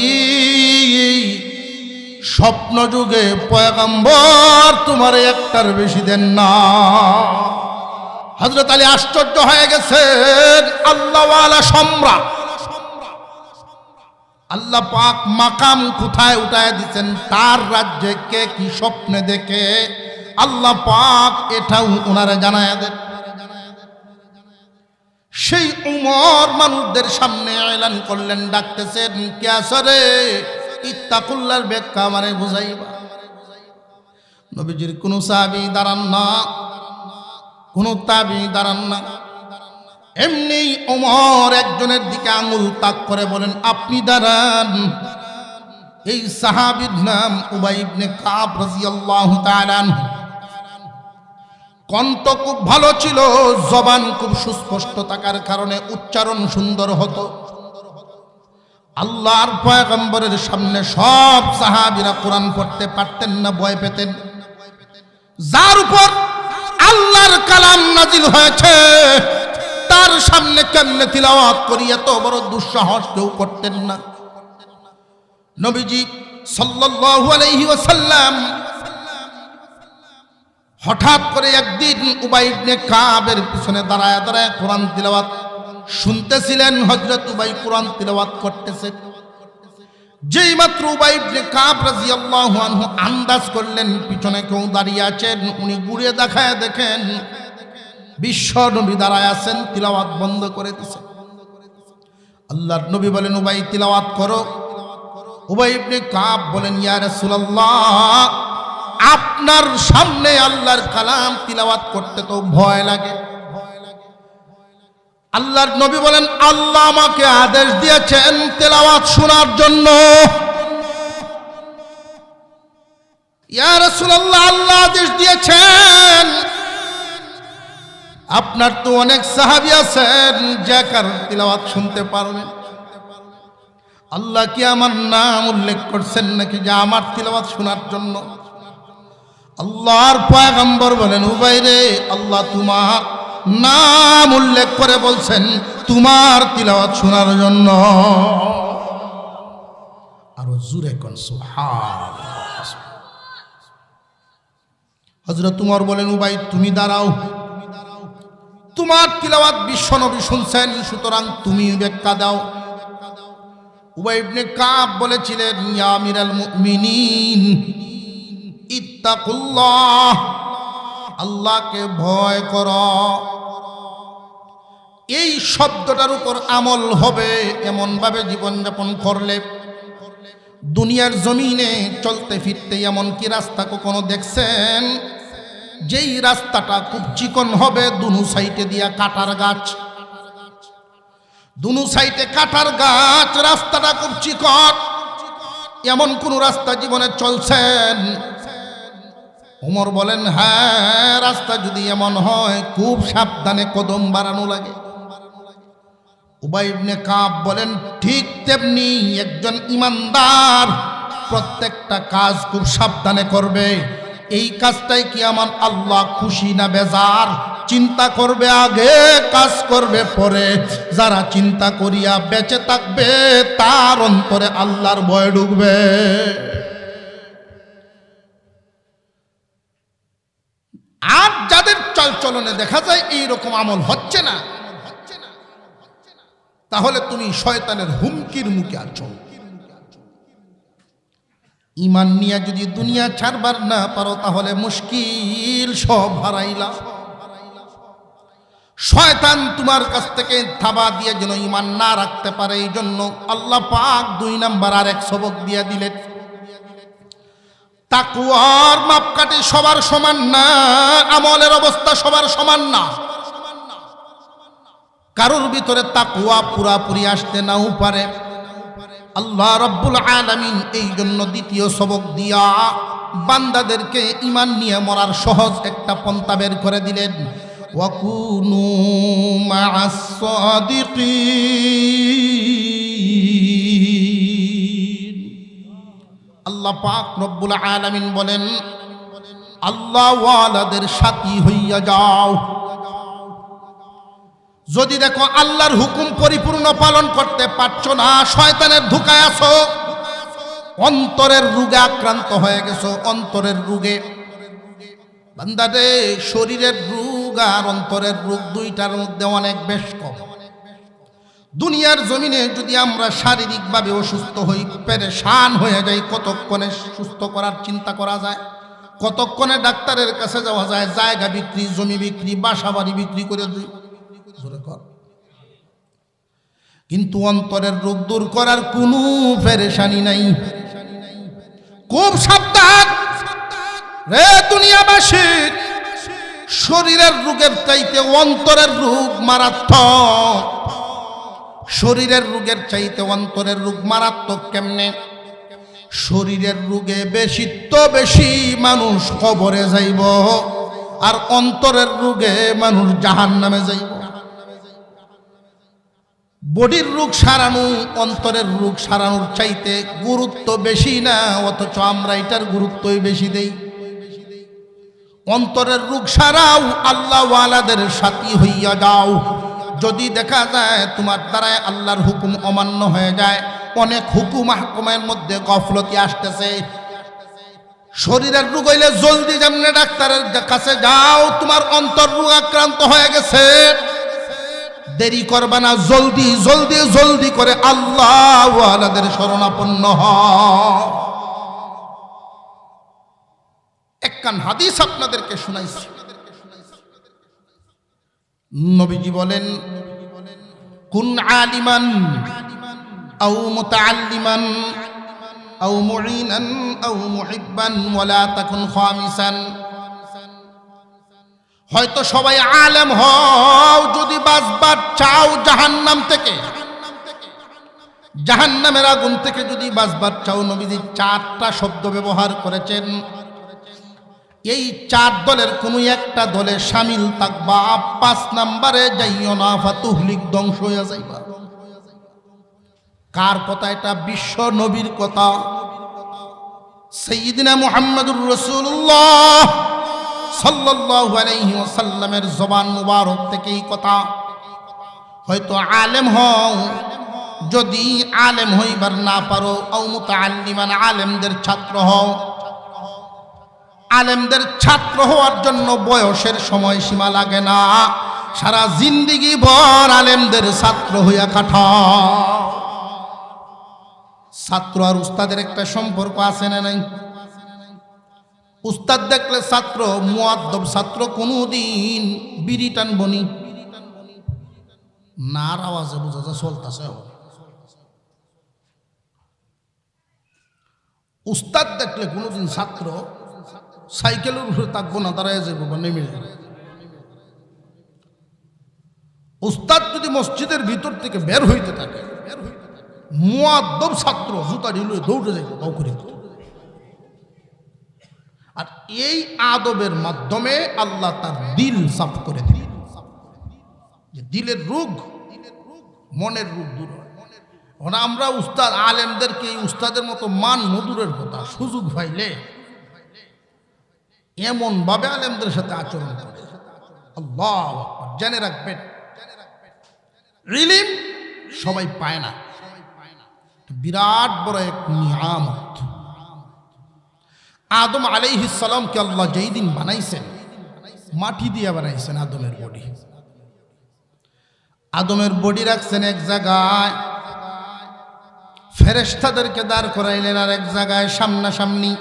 স্বপ্ন যুগে পয়গম্বর তোমার একটার বেশি দেন না। হযরত আলী আশ্চর্য হয়ে গেছেন। আল্লাহওয়ালা সম্রাট, আল্লাহ পাক মাকাম কোথায় উঠায় দিচ্ছেন, তার রাজ্যে কে কি স্বপ্নে দেখে আল্লাহ পাক এটাও ওনারা জানায় দেন। সেই উমর মানুষদের সামনে এলান করলেন, ডাকতেছেন, কে আসরে, ইত্তাকুল্লাহর ব্যাখ্যা আমারে বুঝাইবা। নবীজির কোন সাহাবী দাঁড়ান না, কোন তাবী দাঁড়ান না। এমনি ওমর একজনের দিকে আঙুল তাক করে বলেন, আপনি দাঁড়ান। এই সাহাবীর নাম উবাই ইবনে কাব রাদিয়াল্লাহু তাআলা আনহু। কণ্ঠ খুব ভালো ছিল, জবান খুব সুস্পষ্ট থাকার কারণে উচ্চারণ সুন্দর হতো। আল্লাহর পয়গম্বরের সামনে সব সাহাবীরা কোরআন পড়তে পারতেন না, ভয় পেতেন। যার উপর আল্লাহর কালাম নাজিল হয়েছে তার সামনে কেমনে তিলাওয়াত করি, এত বড় দুঃসাহস কেউ করতেন না। নবীজি সাল্লাল্লাহু আলাইহি ওয়াসাল্লাম হঠাৎ করে একদিন উবাই ইবনে কাবের পিছনে দাঁড়ায় দাঁড়ায় কোরআন তিলাওয়াত শুনতেছিলেন। হযরত উবাই কোরআন তিলাওয়াত করতেছে। যেই মাত্র উবাই ইবনে কাব রাদিয়াল্লাহু আনহু আন্দাজ করলেন পিছনে কেউ দাঁড়িয়ে আছেন, উনি ঘুরে দেখায় দেখেন বিশ্ব নবী দাঁড়ায় আছেন, তিলাওয়াত বন্ধ করে দিয়েছেন। আল্লাহর নবী বলেন, উবাই তিলাওয়াত করো। উবাই ইবনে কাব বলেন, ইয়া রাসূলুল্লাহ, আপনার সামনে আল্লাহর কালাম তিলাওয়াত করতে তো ভয় লাগে। আল্লাহর নবী বলেন, আল্লাহ আমাকে আদেশ দিয়েছেন তিলাওয়াত শোনার জন্য। ইয়া রাসূলুল্লাহ, আল্লাহ আদেশ দিয়েছেন। আপনার তো অনেক সাহাবী আছেন যে কারণ তিলাওয়াত শুনতে পারবেন। আল্লাহ কি আমার নাম উল্লেখ করছেন নাকি যে আমার তিলাওয়াত শোনার জন্য? আল্লাহর পয়গম্বর বলেন, উবাই রে, আল্লাহ তোমার নাম উল্লেখ করে বলছেন তোমার তিলাওয়াত শোনার জন্য। আরো জোরে কোন সুবহানাল্লাহ। হযরত উমর বলেন, উবাই তুমি দাঁড়াও, তোমার তিলাওয়াত বিশ্বনবী শুনছেন, সুতরাং তুমি ব্যাখ্যা দাও। উবাই ইবনে কাব বলেছিলেন, ইয়া আমিরাল মুমিনিন, ইত্তাকুল্লাহ, আল্লাহকে ভয় করো। এই শব্দটার উপর আমল হবে এমন ভাবে জীবনযাপন করলে দুনিয়ার জমিনে চলতে ফিরতে এমন কি রাস্তা কখনো দেখছেন যেই রাস্তাটা খুব চিকন হবে, দুনো সাইডে দিয়া কাটার গাছ, দুনো সাইডে কাটার গাছ, রাস্তাটা খুব চিকন, এমন কোন রাস্তা জীবনে চলছেন? ওমর বলেন, হ্যাঁ, রাস্তা যদি এমন হয় খুব সাবধানে কদম বাড়ানো লাগে। উবাই ইবনে কাব বলেন, ঠিক তেমনি একজন ইমানদার প্রত্যেকটা কাজ খুব সাবধানে করবে। এই কাজটাই কি আমার আল্লাহ খুশি না বেজার, চিন্তা করবে আগে, কাজ করবে পরে। যারা চিন্তা করিয়া বেঁচে থাকবে তার অন্তরে আল্লাহর ভয় ঢুকবে। আর যাদের চলচলনে দেখা যায় এইরকম আমল হচ্ছে না, তাহলে তুমি শয়তানের হুমকির মুখে আছো। ইমান নিয়ে যদি দুনিয়া ছাড়বার না পারো তাহলে মুশকিল, সব হারাইলা। শয়তান তোমার কাছ থেকে থাবা দিয়ে যেন ইমান না রাখতে পারে, এই জন্য আল্লাহ পাক 2 নাম্বার আর এক সবক দিয়া দিলেন। তাকওয়ার মাপকাঠি সবার সমান না, আমলের অবস্থা সবার সমান না। কারোর ভিতরে তাকওয়া পুরাপুরি আসতে নাও পারে। আল্লাহ রাব্বুল আলামিন এই জন্য দ্বিতীয় সবক দিয়া বান্দাদেরকে ঈমান নিয়ে মরার সহজ একটা পন্থা বের করে দিলেন। ওয়াকুনু মা'আস সাদিকিন। আল্লাহ পাক রব্বুল আলামিন বলেন, আল্লাহ ওয়ালাদের সাথী হইয়া যাও। যদি দেখো আল্লাহর হুকুম পরিপূর্ণ পালন করতে পারছো না, শয়তানের ধোঁকায় আছো, অন্তরের রোগে আক্রান্ত হয়ে গেছো, অন্তরের রোগে। বান্দারে, শরীরের রোগ আর অন্তরের রোগ দুইটার মধ্যে অনেক বেশ কম। দুনিয়ার জমিনে যদি আমরা শারীরিকভাবে অসুস্থ হই, পেরেশান হয়ে যাই, কতক্ষণে সুস্থ করার চিন্তা করা যায়, কতক্ষণে ডাক্তারের কাছে যাওয়া যায়, জায়গা বিক্রি, জমি বিক্রি, বাসা বাড়ি বিক্রি করে দিই। কিন্তু অন্তরের রোগ দূর করার কোনো পেরেশানি নাই। খুব সাবধান রে দুনিয়াবাসী, শরীরের রোগের চাইতে অন্তরের রোগ মারাত্মক। শরীরের রোগের চাইতে অন্তরের রোগ মারাত্মক কেমনে? শরীরের রোগে বেশি তো বেশি মানুষ কবরে যাইব, আর অন্তরের রোগে মানুষ জাহান্নামে যাইব। বডির রোগ সারানো অন্তরের রোগ সারানোর চাইতে গুরুত্ব বেশি না, অথচ আমরা এটার গুরুত্বই বেশি দেই। অন্তরের রোগ সারাও, আল্লাহ ওয়ালাদের সাথী হইয়া যাও। যদি দেখা যায় তোমার দ্বারায় আল্লাহর হুকুম অমান্য হয়ে যায়, অনেক হুকুম হাকুমের মধ্যে গফলতি আসতেছে। শরীরের রোগ হইলে জলদি যেমনি ডাক্তারের কাছে যাও, তোমার অন্তর রোগ আক্রান্ত হয়ে গেছে, দেরি করবা না, জলদি জলদি জলদি করে আল্লাহ ওয়ালাদের শরণাপন্ন হও। একখান হাদিস আপনাদেরকে শুনাইছি। নবীজি বলেন, কুন আলিমান আও মুতাআল্লিমান আও মুঈনান আও মুহিব্বান ওয়ালা তাকুন খামিসান। হয়তো সবাই আলেম হও, যদি বাঁচবার চাও জাহান্নাম থেকে, জাহান্নামের আগুন থেকে যদি বাঁচবার চাও, নবীজি 4টা শব্দ ব্যবহার করেছেন। এই 4 দলের কোনো একটা দলে শামিল থাকবা, 5 নম্বরে যাইও না, ফাতুহলিক, ধ্বংস হইয়া যাইবা। কার কথা এটা? বিশ্ব নবীর কথা, সাইয়্যিদিনা মুহাম্মদুর রাসূলুল্লাহ সাল্লাল্লাহু আলাইহি ওয়াসাল্লামের জবান মুবারক থেকে এই কথা। হয়তো আলেম হও, যদি আলেম হইবার না পারো, আও মুতাআল্লিমান, আলেমদের ছাত্র হও। আলেমদের ছাত্র হওয়ার জন্য বয়সের সময়সীমা লাগে না, সারা জিন্দেগি ভর আলেমদের ছাত্র হইয়া কাটাও। ছাত্র আর উস্তাদের একটা সম্পর্ক আছে না নাই? উস্তাদ দেখলে ছাত্র, মুআদ্দব ছাত্র কোনদিন বিড়ি টানবনি না, আওয়াজে বোঝা যায় চলতেছে। উস্তাদ দেখলে কোনদিন ছাত্র সাইকেলের উপরে থাকবো না, দাঁড়ায় যাবো বা নেমে যাবে। উস্তাদ যদি মসজিদের ভিতর থেকে বের হইতে থাকে, মুআদ্দব ছাত্র জুতা ঢিলে দৌড়ে যাইব বাউ করে। আর এই আদবের মাধ্যমে আল্লাহ তার দিল সাফ করে দিলেন। যে দিলের রোগ মনের রূপ দূর হয়। ওরা আমরা উস্তাদ আলেমদেরকে এই উস্তাদের মতো মান মধুরের কথা সুযোগ পাইলে এমন ভাবে আলেমদের সাথে আচরণ করে। আল্লাহ জেনে রাখবেন, ইলম সবাই পায় না, বিরাট বড় এক নিয়ামত। আদম আলাইহিস সালামকে আল্লাহ যেই দিন বানাইছেন মাটি দিয়ে বানাইছেন। আদমের বডি রাখছেন এক জায়গায়, ফেরেশতাদেরকে দাঁড় করাইলেন আর এক জায়গায় সামনাসামনি।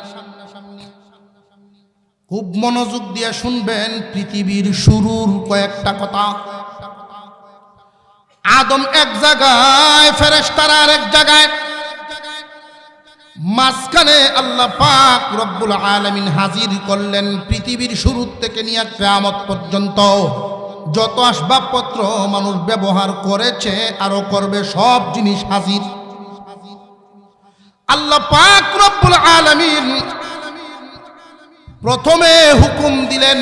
খুব মনোযোগ দিয়ে শুনবেন পৃথিবীর শুরুর কয়েকটা কথা। আদম এক জায়গায়, ফেরেশতারা আর এক জায়গায়, মাঝখানে আল্লাহ পাক রব্বুল আলামিন হাজির করলেন পৃথিবীর শুরু থেকে নিয়ে কিয়ামত পর্যন্ত যত আসবাবপত্র মানুষ ব্যবহার করেছে আরো করবে, সব জিনিস হাজির। আল্লাহ পাক রব্বুল আলামিন প্রথমে হুকুম দিলেন,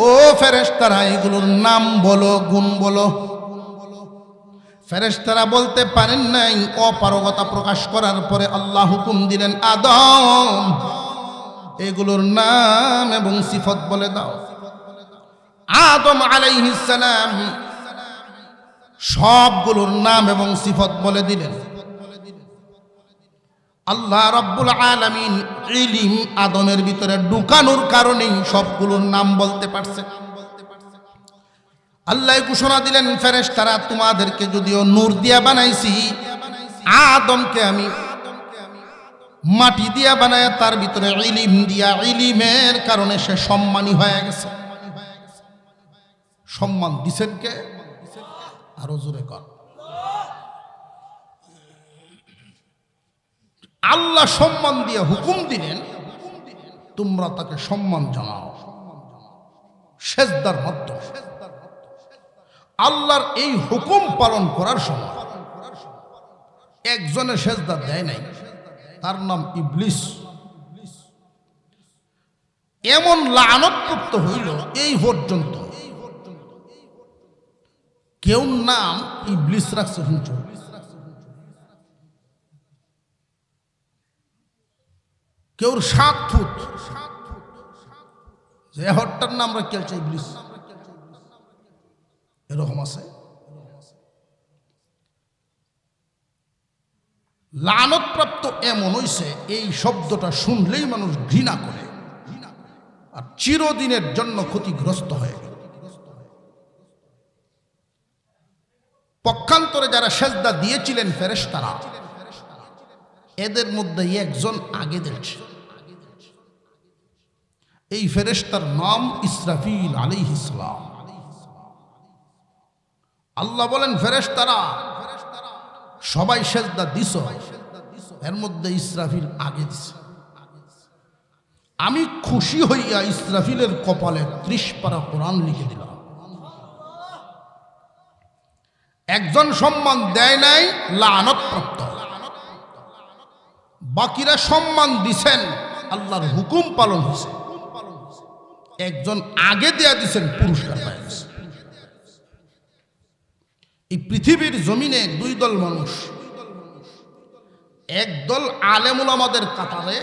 ও ফেরেশতারা এগুলোর নাম বলো, গুণ বলো। ফেরেশতারা বলতে পারেন নাই, অপারগতা প্রকাশ করার পরে আল্লাহ হুকুম দিলেন, আদম এগুলোর নাম এবং সিফত বলে দাও। আদম আলাইহিস সালাম সবগুলোর নাম এবং সিফত বলে দিলেন। আল্লাহ রাব্বুল আলামিন ইলম আদমের ভিতরে ঢুকানোর কারণেই সবগুলোর নাম বলতে পারছে। আল্লাহ ঘোষণা দিলেন, ফেরেশতারা তোমাদেরকে যদিও নূর দিয়া বানাইছি, আদমকে আমি মাটি দিয়া বানায় তার ভিতরে ইলম দিয়া, ইলমের কারণে সে সম্মানী হয়ে গেছে। সম্মান দিছেন কে? আরো জোরে কর। আল্লাহ সম্মান দিয়ে হুকুম দিলেন, তোমরা তাকে সম্মান জানাও সেজদার মাধ্যমে। আল্লাহর এই হুকুম পালন করার সময় একজনে সেজদা দেয় নাই, তার নাম ইবলিস। এমন লানত হইল এই পর্যন্ত কেউ নাম ইবলিস রাখছে। শুনছ? কেউর 7 ফুট, যে হট্টার নাম রাখছে ইবলিস, এরকম আছে। লানতপ্রাপ্ত এমন হইছে এই শব্দটা শুনলেই মানুষ ঘৃণা করে আর চিরদিনের জন্য ক্ষতিগ্রস্ত হয়ে গেল। পক্ষান্তরে যারা সেজদা দিয়েছিলেন ফেরেশতারা, এদের মধ্যে একজন আগে দিয়েছে। এই ফেরেশতার নাম ইসরাফিল আলাইহিস সালাম। আল্লাহ বলেন, ফেরেশতারা সবাই সেজদা দিছ, এর মধ্যে ইসরাফিল আগে দিছে। আমি খুশি হইয়া ইসরাফিলের কপালে 30 পারা কোরআন লিখে দিলাম। একজন সম্মান দেয় নাই, লানতপ্রাপ্ত। বাকিরা সম্মান দিছেন, আল্লাহর হুকুম পালন হয়েছে। একজন আগে দেয়া দিছেন, পুরস্কার পায় গেছে। এই পৃথিবীর জমিনে 2 দল মানুষ, এক দল আলেম উলামাদের কাতারে,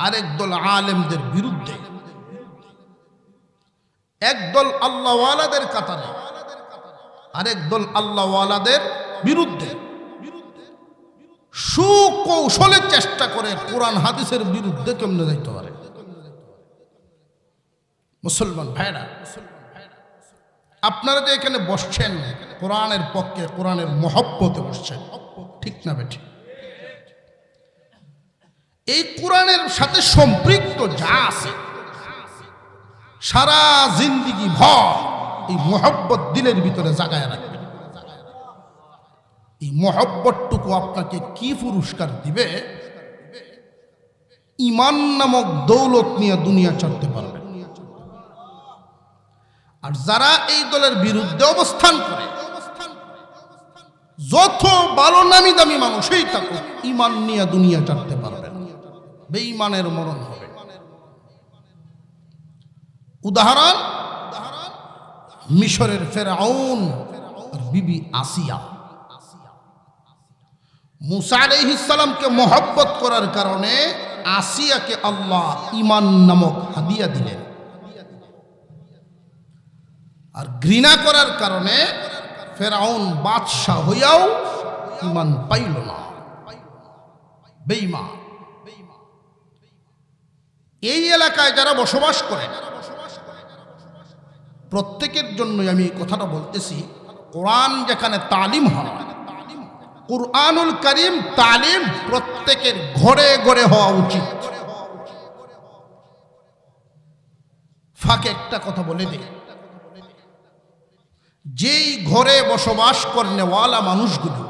আরেক দল আলেমদের বিরুদ্ধে। এক দল আল্লাহওয়ালাদের কাতারে, আরেক দল আল্লাহওয়ালাদের বিরুদ্ধে। সুকৌশলে চেষ্টা করে কোরআন হাদিসের বিরুদ্ধে কেমনে যাইতে পারে। মুসলমান ভাইরা, আপনারা যে এখানে বসছেন কোরআনের পক্ষে, কোরআনের মহব্বতে বসছেন, ঠিক না বেঠিক? এই কোরআনের সাথে সম্পৃক্ত যা আছে সারা জিন্দেগি ভর এই মহব্বত দিলের ভিতরে জাগায় রাখবেন। এই মহব্বতটুকু আপনাকে কি পুরস্কার দিবে? ঈমান নামক দৌলত নিয়ে দুনিয়া চড়তে পারবে। আর যারা এই দলের বিরুদ্ধে অবস্থান করে, যত ভালো নামি দামি মানুষই থাকুক, ঈমান নিয়ে দুনিয়া চড়তে পারবে না, বেঈমানের মরণ হবে। উদাহরণ মিশরের ফেরাউন আর বিবি আসিয়া। মুসা আলাইহিস সালামকে মহব্বত করার কারণে আসিয়াকে আল্লাহ ঈমান নামক হাদিয়া দিলেন, আর ঘৃণা করার কারণে ফেরাউন বাদশাহ হইয়াও ঈমান পাইল না। বেঈমান। এই এলাকায় যারা বসবাস করে প্রত্যেকের জন্যই আমি এই কথাটা বলতেছি, কোরআন যেখানে তালিম হয়, কুরআনুল কারীম তালিম প্রত্যেকের ঘরে ঘরে হওয়া উচিত। ফাঁকে একটা কথা বলে দিই, যেই ঘরে বসবাস করনেওয়ালা মানুষগুলো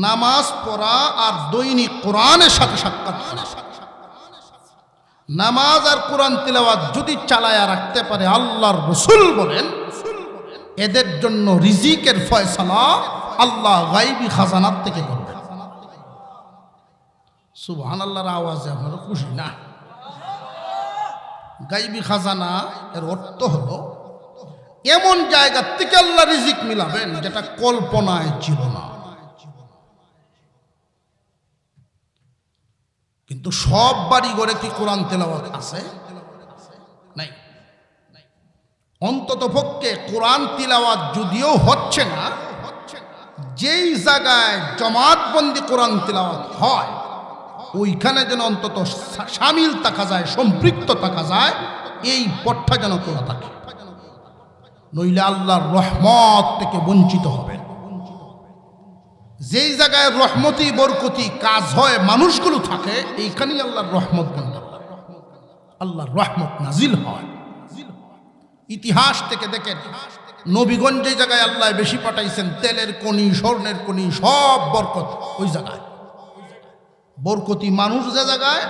নামাজ পড়া আর দৈনিক কোরআনের সাথে সাক্ষাৎ করে, নামাজ আর কোরআন তিলাওয়াত যদি চালায়া রাখতে পারে, আল্লাহর রাসূল বলেন এদের জন্য রিজিকের ফয়সালা আল্লাহ গায়বী খাজানাত থেকে করবেন। সুবহানাল্লাহর আওয়াজে আপনারা খুশি না? গায়বী খাজানা এর অর্থ হলো এমন জায়গা থেকে আল্লাহ রিজিক মিলাবেন যেটা কল্পনায় ছিল না। কিন্তু সব বাড়ি ঘরে কি কোরআন তেলাওয়াত আছে? নাই। অন্তত পক্ষে কোরআন তিলাওয়াত যদিও হচ্ছে না, যেই জায়গায় জমাতবন্দি কোরআন তিলাওয়াত হয় ওইখানে যেন অন্তত শামিল থাকা যায়, সম্পৃক্ত থাকা যায়, এই পথটা যেন খোলা থাকে, নইলে আল্লাহর রহমত থেকে বঞ্চিত হবে। যেই জায়গায় রহমতি বরকতি কাজ হয়, মানুষগুলো থাকে, এইখানেই আল্লাহর রহমত বন্ধ, আল্লাহর রহমত নাজিল হয়। ইতিহাস থেকে দেখেন নবীগঞ্জ যে জায়গায় আল্লাহ বেশি পাঠাইছেন, তেলের কণি, স্বর্ণের কণি, সব বরকত ওই জায়গায়। বরকতি মানুষ যে জায়গায়,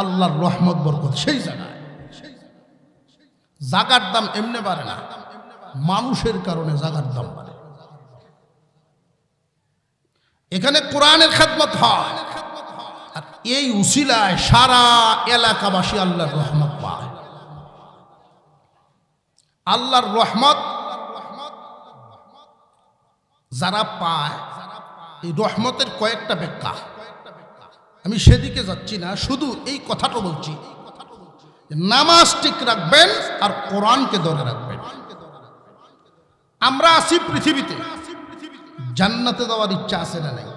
আল্লাহর রহমত বরকত সেই জায়গায়। জাগার দাম এমনি বাড়ে না, মানুষের কারণে জাগার দাম বাড়ে। এখানে কোরআনের খেদমত হয়, আর এই উসিলায় সারা এলাকাবাসী আল্লাহর রহমত পায়। আল্লাহর রহমত যারা পায়, এই রহমতের কয়েকটা ব্যাখ্যা, আমি সেদিকে যাচ্ছি না, শুধু এই কথাটা বলছি, নামাজ ঠিক রাখবেন আর কোরআনকে ধরে রাখবেন। আমরা আছি পৃথিবীতে, জান্নাতে যাওয়ার ইচ্ছা আছে না নাই?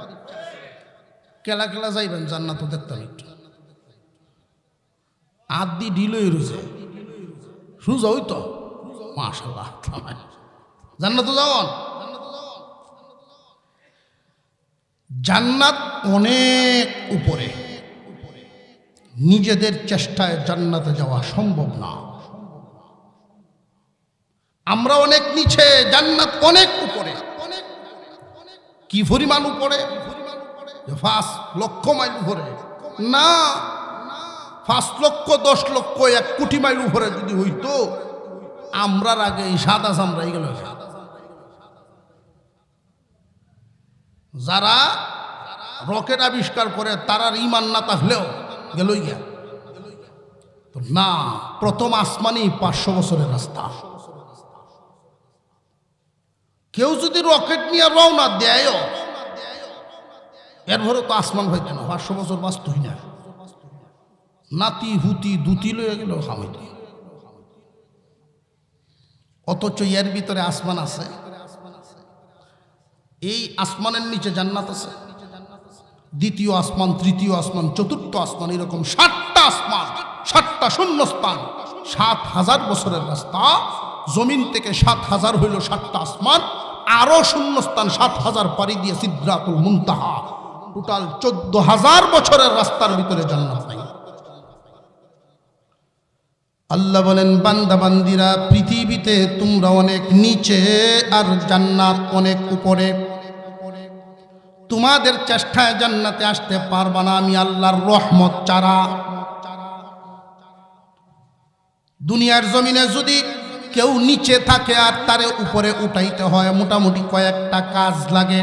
কেলা কেলা যাইবেন জান্নাত দেখতাম একটু, আদি ঢিলই রয়েছে, সুজা ওই তো মাশাআল্লাহ, জান্নাতে যাওয়ান। জান্নাত অনেক উপরে, নিজেদের চেষ্টায় জান্নাতে যাওয়া সম্ভব না। আমরা অনেক নিচে, জান্নাত অনেক উপরে। কি পরিমাণ উপরে? 5 লক্ষ মাইল উপরে না, 5 লক্ষ 10 লক্ষ 1 কোটি মাইল উপরে যদি হইতো, আমরার আগে এই সাদা চামড়াই গেল। যারা রকেট আবিষ্কার করে তারার ইমান না থাকলেও গেলই গিয়া না। প্রথম আসমানি 500 বছরের রাস্তা। কেউ যদি রকেট নিয়ে রওনা দেয়, এরপরে তো আসমান হইতো না, 500 বছর বাঁচতই না। নাতি হুতি দুতি লয়ে গেল হামিদ, অথচ এর ভিতরে আসমান আছে। এই আসমানের নিচে জান্নাত আছে, দ্বিতীয় আসমান, তৃতীয় আসমান, চতুর্থ আসমান, এরকম 7টা আসমান, 7টা শূন্যস্থান, 7000 বছরের রাস্তা। জমিন থেকে 7000 হইল 7টা আসমান, আরো শূন্যস্থান 7000 পাড়ি দিয়ে সিদরাতুল মুনতাহা, টোটাল 14000 বছরের রাস্তার ভিতরে জান্নাত নাই। আল্লাহ বলেন, বান্দা বান্দিরা, পৃথিবীতে তোমরা অনেক নিচে আর জান্নাত অনেক উপরে। তোমাদের চেষ্টায় জান্নাতে আসতে পারবা না আমি আল্লাহর রহমত ছাড়া। দুনিয়ার জমিনে যদি কেউ নিচে থাকে আর তারে উপরে উঠাইতে হয়, মোটামুটি কয়েকটা কাজ লাগে।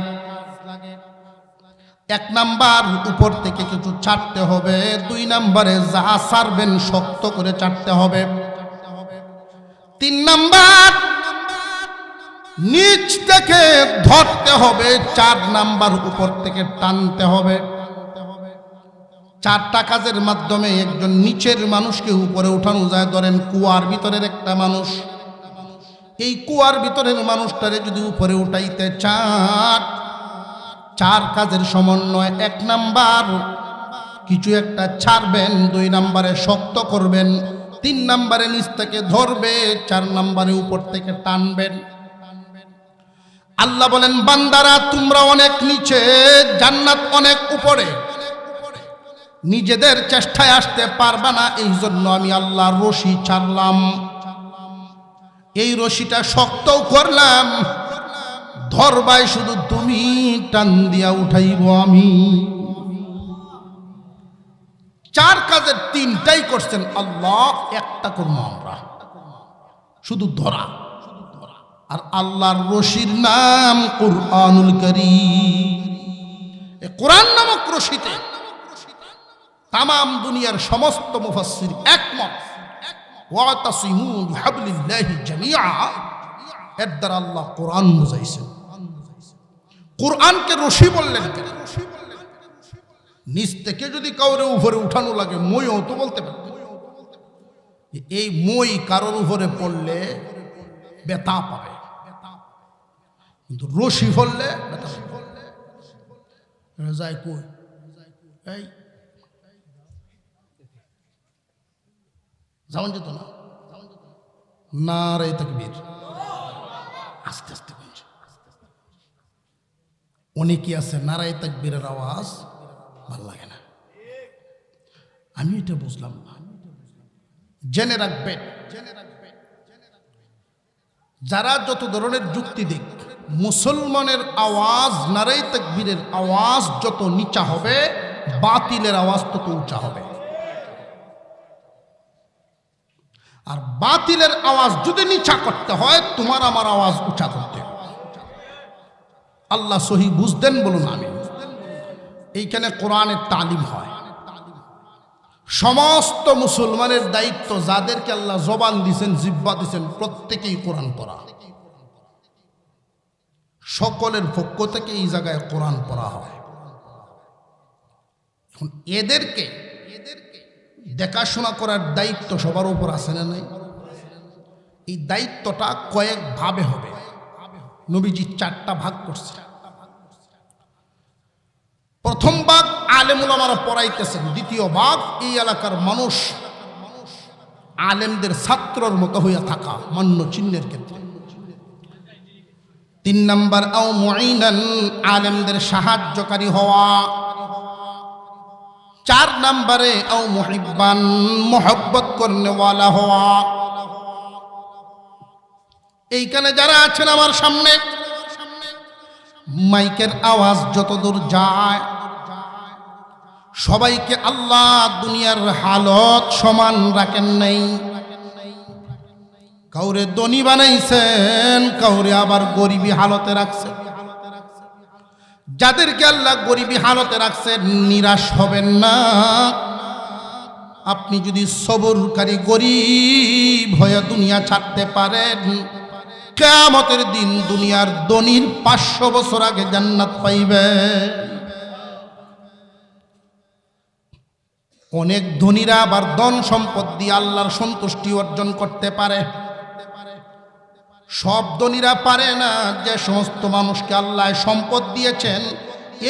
1 নাম্বার, উপর থেকে কিছু ছাড়তে হবে। 2 নাম্বারে যা ছাড়বেন শক্ত করে ছাড়তে হবে। 3 নাম্বার, নিচ থেকে ধরতে হবে, 4 নাম্বার উপর থেকে টানতে হবে। 4টা কাজের মাধ্যমে একজন নিচের মানুষকে উপরে উঠানো যায়। ধরেন কুয়ার ভিতরের একটা মানুষ, এই কুয়ার ভিতরের মানুষটারে যদি উপরে উঠাইতে চান, 4 কাজের সমন্বয়। 1 নাম্বার কিছু একটা ছাড়বেন, 2 নাম্বারে শক্ত করবেন, 3 নাম্বারে নিচ থেকে ধরবে, 4 নাম্বারে উপর থেকে টানবেন। আল্লাহ বলেন, বান্দারা তোমরা অনেক নিচে, জান্নাত অনেক উপরে, নিজেদের চেষ্টায় আসতে পারবা না, এই জন্য আমি আল্লাহ রশি ছাড়লাম। এই রশিটা শক্তও করলাম, ধরবাই শুধু তুমি, টান দিয়া উঠাইব আমি। 4 কাজের 3টাই করছেন আল্লাহ, একটা করবো আমরা, শুধু ধরা। আর আল্লাহর রশির নাম কুরআনুল কারীম। এই কোরআন নামক রশিতে তামাম দুনিয়ার সমস্ত মুফাসসির একমত, ওয়াতাসিমু বিহাবলিল্লাহি জামিআ, এর দ্বারা আল্লাহ কোরআন বুঝাইছেন। কোরআনকে রশি বললেন কেন? নিচ থেকে যদি কাউরে উপরে উঠানো লাগে, মইও তো বলতে পারে। এই মই কারোর উপরে পড়লে ব্যথা পাবে, কিন্তু রশি ফললে ব্যথা যায় কই? এই যেমন যেত না, নারে তাকবীর, আস্তে আস্তে বলছে। অনেকে আছে নারায়ে তাকবীরের আওয়াজ ভাল লাগে না। আমি এটা বুঝলাম না। জেনে রাখবেন, যারা যত ধরনের যুক্তি দিক, মুসলমানের আওয়াজ, নারায়ে তাকবীরের আওয়াজ যত নিচা হবে, বাতিলের আওয়াজ তত উঁচা হবে। আর বাতিলের আওয়াজ যদি নিচা করতে হয়, তোমার আমার আওয়াজ উঁচা করতে হবে। আল্লাহ সহি বুঝদেন বলুন আমি। এইখানে কোরআনের তালিম হয়। সমস্ত মুসলমানের দায়িত্ব, যাদেরকে আল্লাহ জবান দিয়েছেন, জিহ্বা দিয়েছেন, প্রত্যেকেই কোরআন পড়া। সকলের পক্ষ থেকে এই জায়গায় কোরআন পড়া হয়। এখন এদেরকে দেখাশোনা করার দায়িত্ব সবার উপর আছে না নাই? এই দায়িত্বটা কয়েক ভাবে হবে। নবীজি 4টা ভাগ করছে। প্রথম ভাগ আলেম উলামারা পড়াইতেছেন, দ্বিতীয় ভাগ এই এলাকার মানুষ আলেমদের ছাত্রর মতো হইয়া থাকা, মান্য চিহ্নের ক্ষেত্রে। 3 নাম্বার আও মুঈনান, আলেমদের সাহায্যকারী হওয়া। 4 নাম্বারে আও মুহিব্বান, মোহব্বত করনেওয়ালা হওয়া। এইখানে যারা আছেন আমার সামনে, মাইকের আওয়াজ যতদূর যায়, সবাইকে আল্লাহ দুনিয়ার হালত সমান রাখেন নাই। কাউরে ধনী বানাইছেন, কাউরে আবার গরিবী হালতে রাখছেন। যাদেরকে আল্লাহ গরিবী হালতে রাখছেন, নিরাশ হবেন না। আপনি যদি সবরকারী গরিব হয়ে দুনিয়া ছাড়তে পারেন, কিয়ামতের দিন দুনিয়ার ধনীর 500 বছর আগে জান্নাত পাইবে। অনেক ধনীরা আবার ধন সম্পদ দিয়ে আল্লাহর সন্তুষ্টি অর্জন করতে পারে। সব ধনীরা পারে না। যে সমস্ত মানুষকে আল্লাহ সম্পদ দিয়েছেন,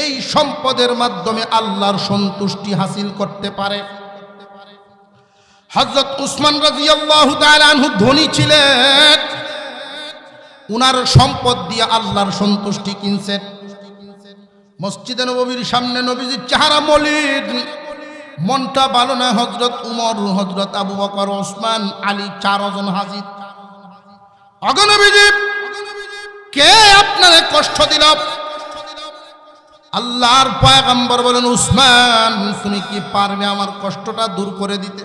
এই সম্পদের মাধ্যমে আল্লাহর সন্তুষ্টি হাসিল করতে পারে। হযরত উসমান রাদিয়াল্লাহু তাআলা আনহু ধনী ছিলেন, উনার সম্পদ দিয়ে আল্লাহর সন্তুষ্টি কিনছেন। মসজিদে নববীর সামনে নবীজির চেহারা মলিন, মনটা ভালো না। হযরত উমর, হযরত আবু বকর, ওসমান, আলী 4 জন হাজির। অগণবিজি, কে আপনারে কষ্ট দিল? আল্লাহর পয়গম্বর বলেন, উসমান, তুমি কি পারবে আমার কষ্টটা দূর করে দিতে?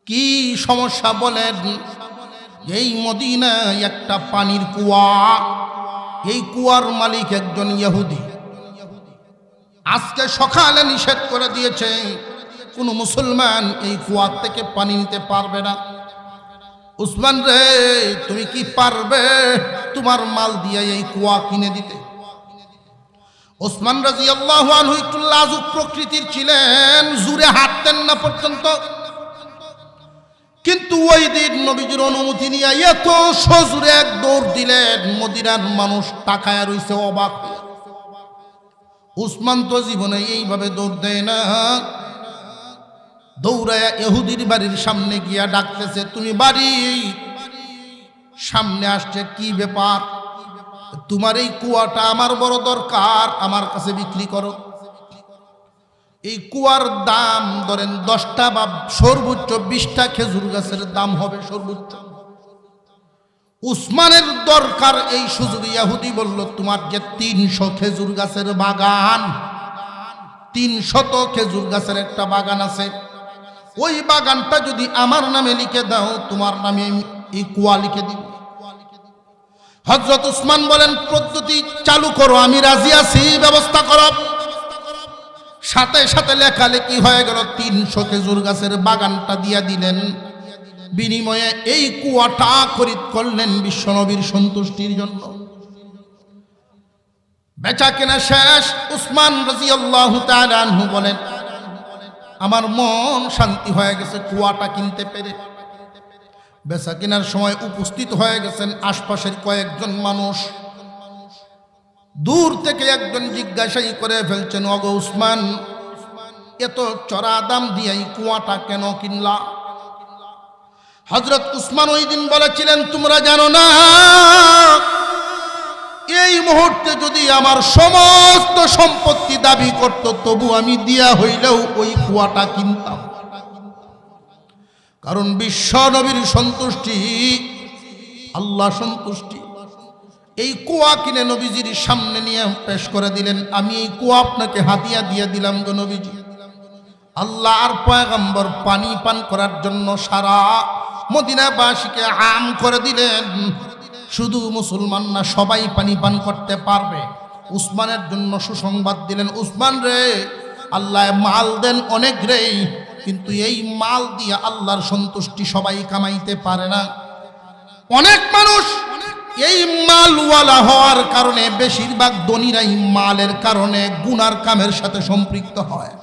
কি সমস্যা বলেন? এই মদিনায় একটা পানির কুয়া, এই কুয়ার মালিক একজন ইহুদি। আজকে সকালে নিষেধ করে দিয়েছে, কোন মুসলমান এই কুয়া থেকে পানি নিতে পারবে না। উসমান রে, তুমি কি পারবে তোমার মাল দিয়ে এই কুয়া কিনে দিতে? ওসমান রাদিয়াল্লাহু আনহু একটু লাজুক প্রকৃতির ছিলেন, জুরে হাঁটতেন না পর্যন্ত। কিন্তু ওই দিন নবীজির অনুমতি নিয়ে এত সজুরে এক দৌড় দিলেন, মদিনার মানুষ তাকায়া রইছে অবাক। উসমান তো জীবনে এইভাবে দৌড় দেয় না। দৌড়ায়া ইহুদির বাড়ির সামনে গিয়া ডাকতেছে, তুমি বাড়ি সামনে আসছে, কি ব্যাপার? তোমার এই কুয়াটা আমার বড় দরকার, আমার কাছে বিক্রি করো। এই কুয়ার দাম ধরেন 10টা বা সর্বোচ্চ 20টা খেজুর গাছের দাম হবে সর্বোচ্চ। উসমানের দরকার এই সুযোগে ইহুদি বলল, তোমার যে 300 খেজুর গাছের বাগান, 300 খেজুর গাছের একটা বাগান আছে, ওই বাগানটা যদি আমার নামে লিখে দাও, তোমার নামে এই কুয়া লিখে দিব। হযরত উসমান বলেন, পদ্ধতি চালু করো, আমি রাজি আছি, ব্যবস্থা করো। সাথে সাথে লেখালেখি হয়ে গেল, 300 খেজুর গাছের বাগানটা দিয়া দিলেন। বিনিময়ে এই কুয়াটা খরিদ করলেন বিশ্বনবীর সন্তুষ্টির জন্য। বেচা কেনা শেষ। উসমান রাদিয়াল্লাহু তাআলা আনহু বলেন, আমার মন শান্তি হয়ে গেছে কুয়াটা কিনতে পেরে। বেচা কেনার সময় উপস্থিত হয়ে গেছেন আশপাশের কয়েকজন মানুষ। দূর থেকে একজন জিজ্ঞাসাই করে ফেলছেন, ওগো উসমান, এত চড়া দাম দিয়ে এই কুয়াটা কেন কিনলা? হযরত উসমান ওই দিন বলেছিলেন, তোমরা জানো না, এই মুহূর্তে যদি আমার সমস্ত সম্পত্তি দাবি করত, তবু আমি দিয়া হইলেও ওই কুয়াটা কিনতাম। কারণ বিশ্ব নবীর সন্তুষ্টি, আল্লাহ সন্তুষ্টি। এই কুয়া কিনে নবীজির সামনে নিয়ে পেশ করে দিলেন, আমি এই কুয়া আপনাকে হাদিয়া দিয়ে দিলাম গো নবীজি। আল্লাহ আর পয়গম্বর পানি পান করার জন্য সারা মদিনাবাসীকে আম করে দিলেন। শুধু মুসলমান না, সবাই পানি পান করতে পারবে। উসমানের জন্য সুসংবাদ দিলেন, উসমান রে, আল্লাহ মাল দেন অনেক রে, কিন্তু এই মাল দিয়ে আল্লাহর সন্তুষ্টি সবাই কামাইতে পারে না। অনেক মানুষ এই মালওয়ালা হওয়ার কারণে, বেশিরভাগ ধনীরাই মালের কারণে গুনার কামের সাথে সম্পৃক্ত হয়।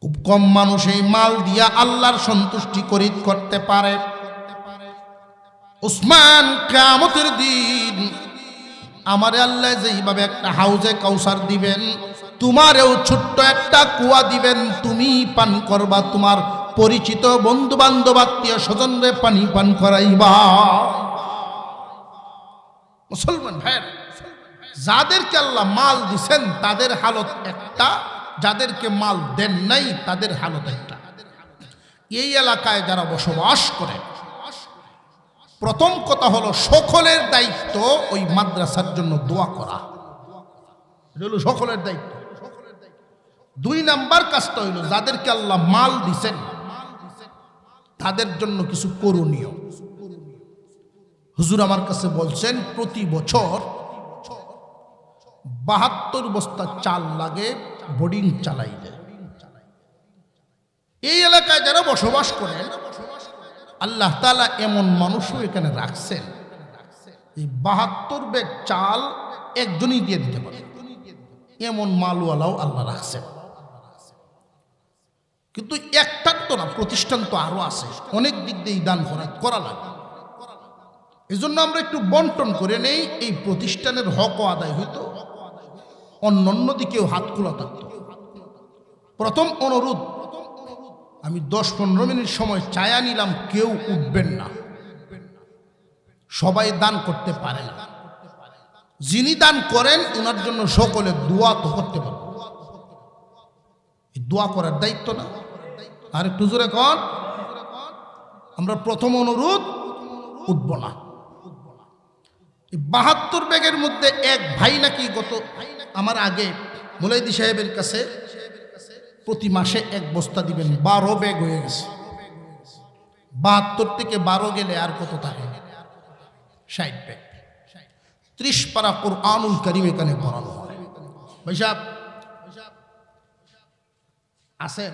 খুব কম মানুষ এই মাল দিয়া আল্লাহর সন্তুষ্টি খরিদ করতে পারে। উসমান, কিয়ামতের দিন আমারে আল্লাহ যেইভাবে একটা হাউজে কাউসার দিবেন, তোমারেও ছোট্ট একটা কুয়া দিবেন, তুমি পান করবা, তোমার পরিচিত বন্ধু বান্ধব আত্মীয় স্বজনরে পানি পান করাইবা। মুসলমান ভাইয়ের, যাদেরকে আল্লাহ মাল দিছেন তাদের হালত একটা, যাদেরকে মাল দেন নাই তাদের হালত একটা। এই এলাকায় যারা বসবাস করে, প্রথম কথা হলো সকলের দায়িত্ব ওই মাদ্রাসার জন্য দোয়া করা, এটা হলো সকলের দায়িত্ব। 2 নাম্বার কাজটা হইল, যাদেরকে আল্লাহ মাল দিছেন তাদের জন্য কিছু করণীয়। হুজুর আমার কাছে বলছেন, প্রতি বছর 72 বস্তা চাল লাগে বোর্ডিং চালাইলে। এই এলাকায় যারা বসবাস করেন, আল্লাহ তাআলা এমন মানুষও এখানে রাখছেন, এই 72 ব্যাগ চাল একজনই দিয়ে দিতে পারে, এমন মালওয়ালাও আল্লাহ রাখছেন। কিন্তু একটার তো না, প্রতিষ্ঠান তো আরো আছে, অনেক দিক দিয়ে দান করা লাগে। এই জন্য আমরা একটু বন্টন করে নেই, এই প্রতিষ্ঠানের হকও আদায় হইতো, অন্য দিকেও হাত খোলা থাকতো। প্রথম অনুরোধ, আমি 10-15 মিনিট সময় চায়া নিলাম, কেউ উঠবেন না, সবাই দান করতে পারে না। যিনি দান করেন ওনার জন্য সকলে দোয়া তো করতে পারবে, দোয়া করার দায়িত্ব না? আর একটু জোরে কর। আমরা প্রথম অনুরোধ, উঠব না। 72 ব্যাগের মধ্যে এক ভাই নাকি গত আমার আগে মুলাইদি সাহেবের কাছে প্রতি মাসে 1 বস্তা দিবেন, 12 ব্যাগ হয়ে গেছে। 72 থেকে 12 গেলে আর কত থাকে? 60 ব্যাগ। 30 পারা কুরআনুল কারীম এখানে পড়ানো হয়। ভাই সাহেব আছে?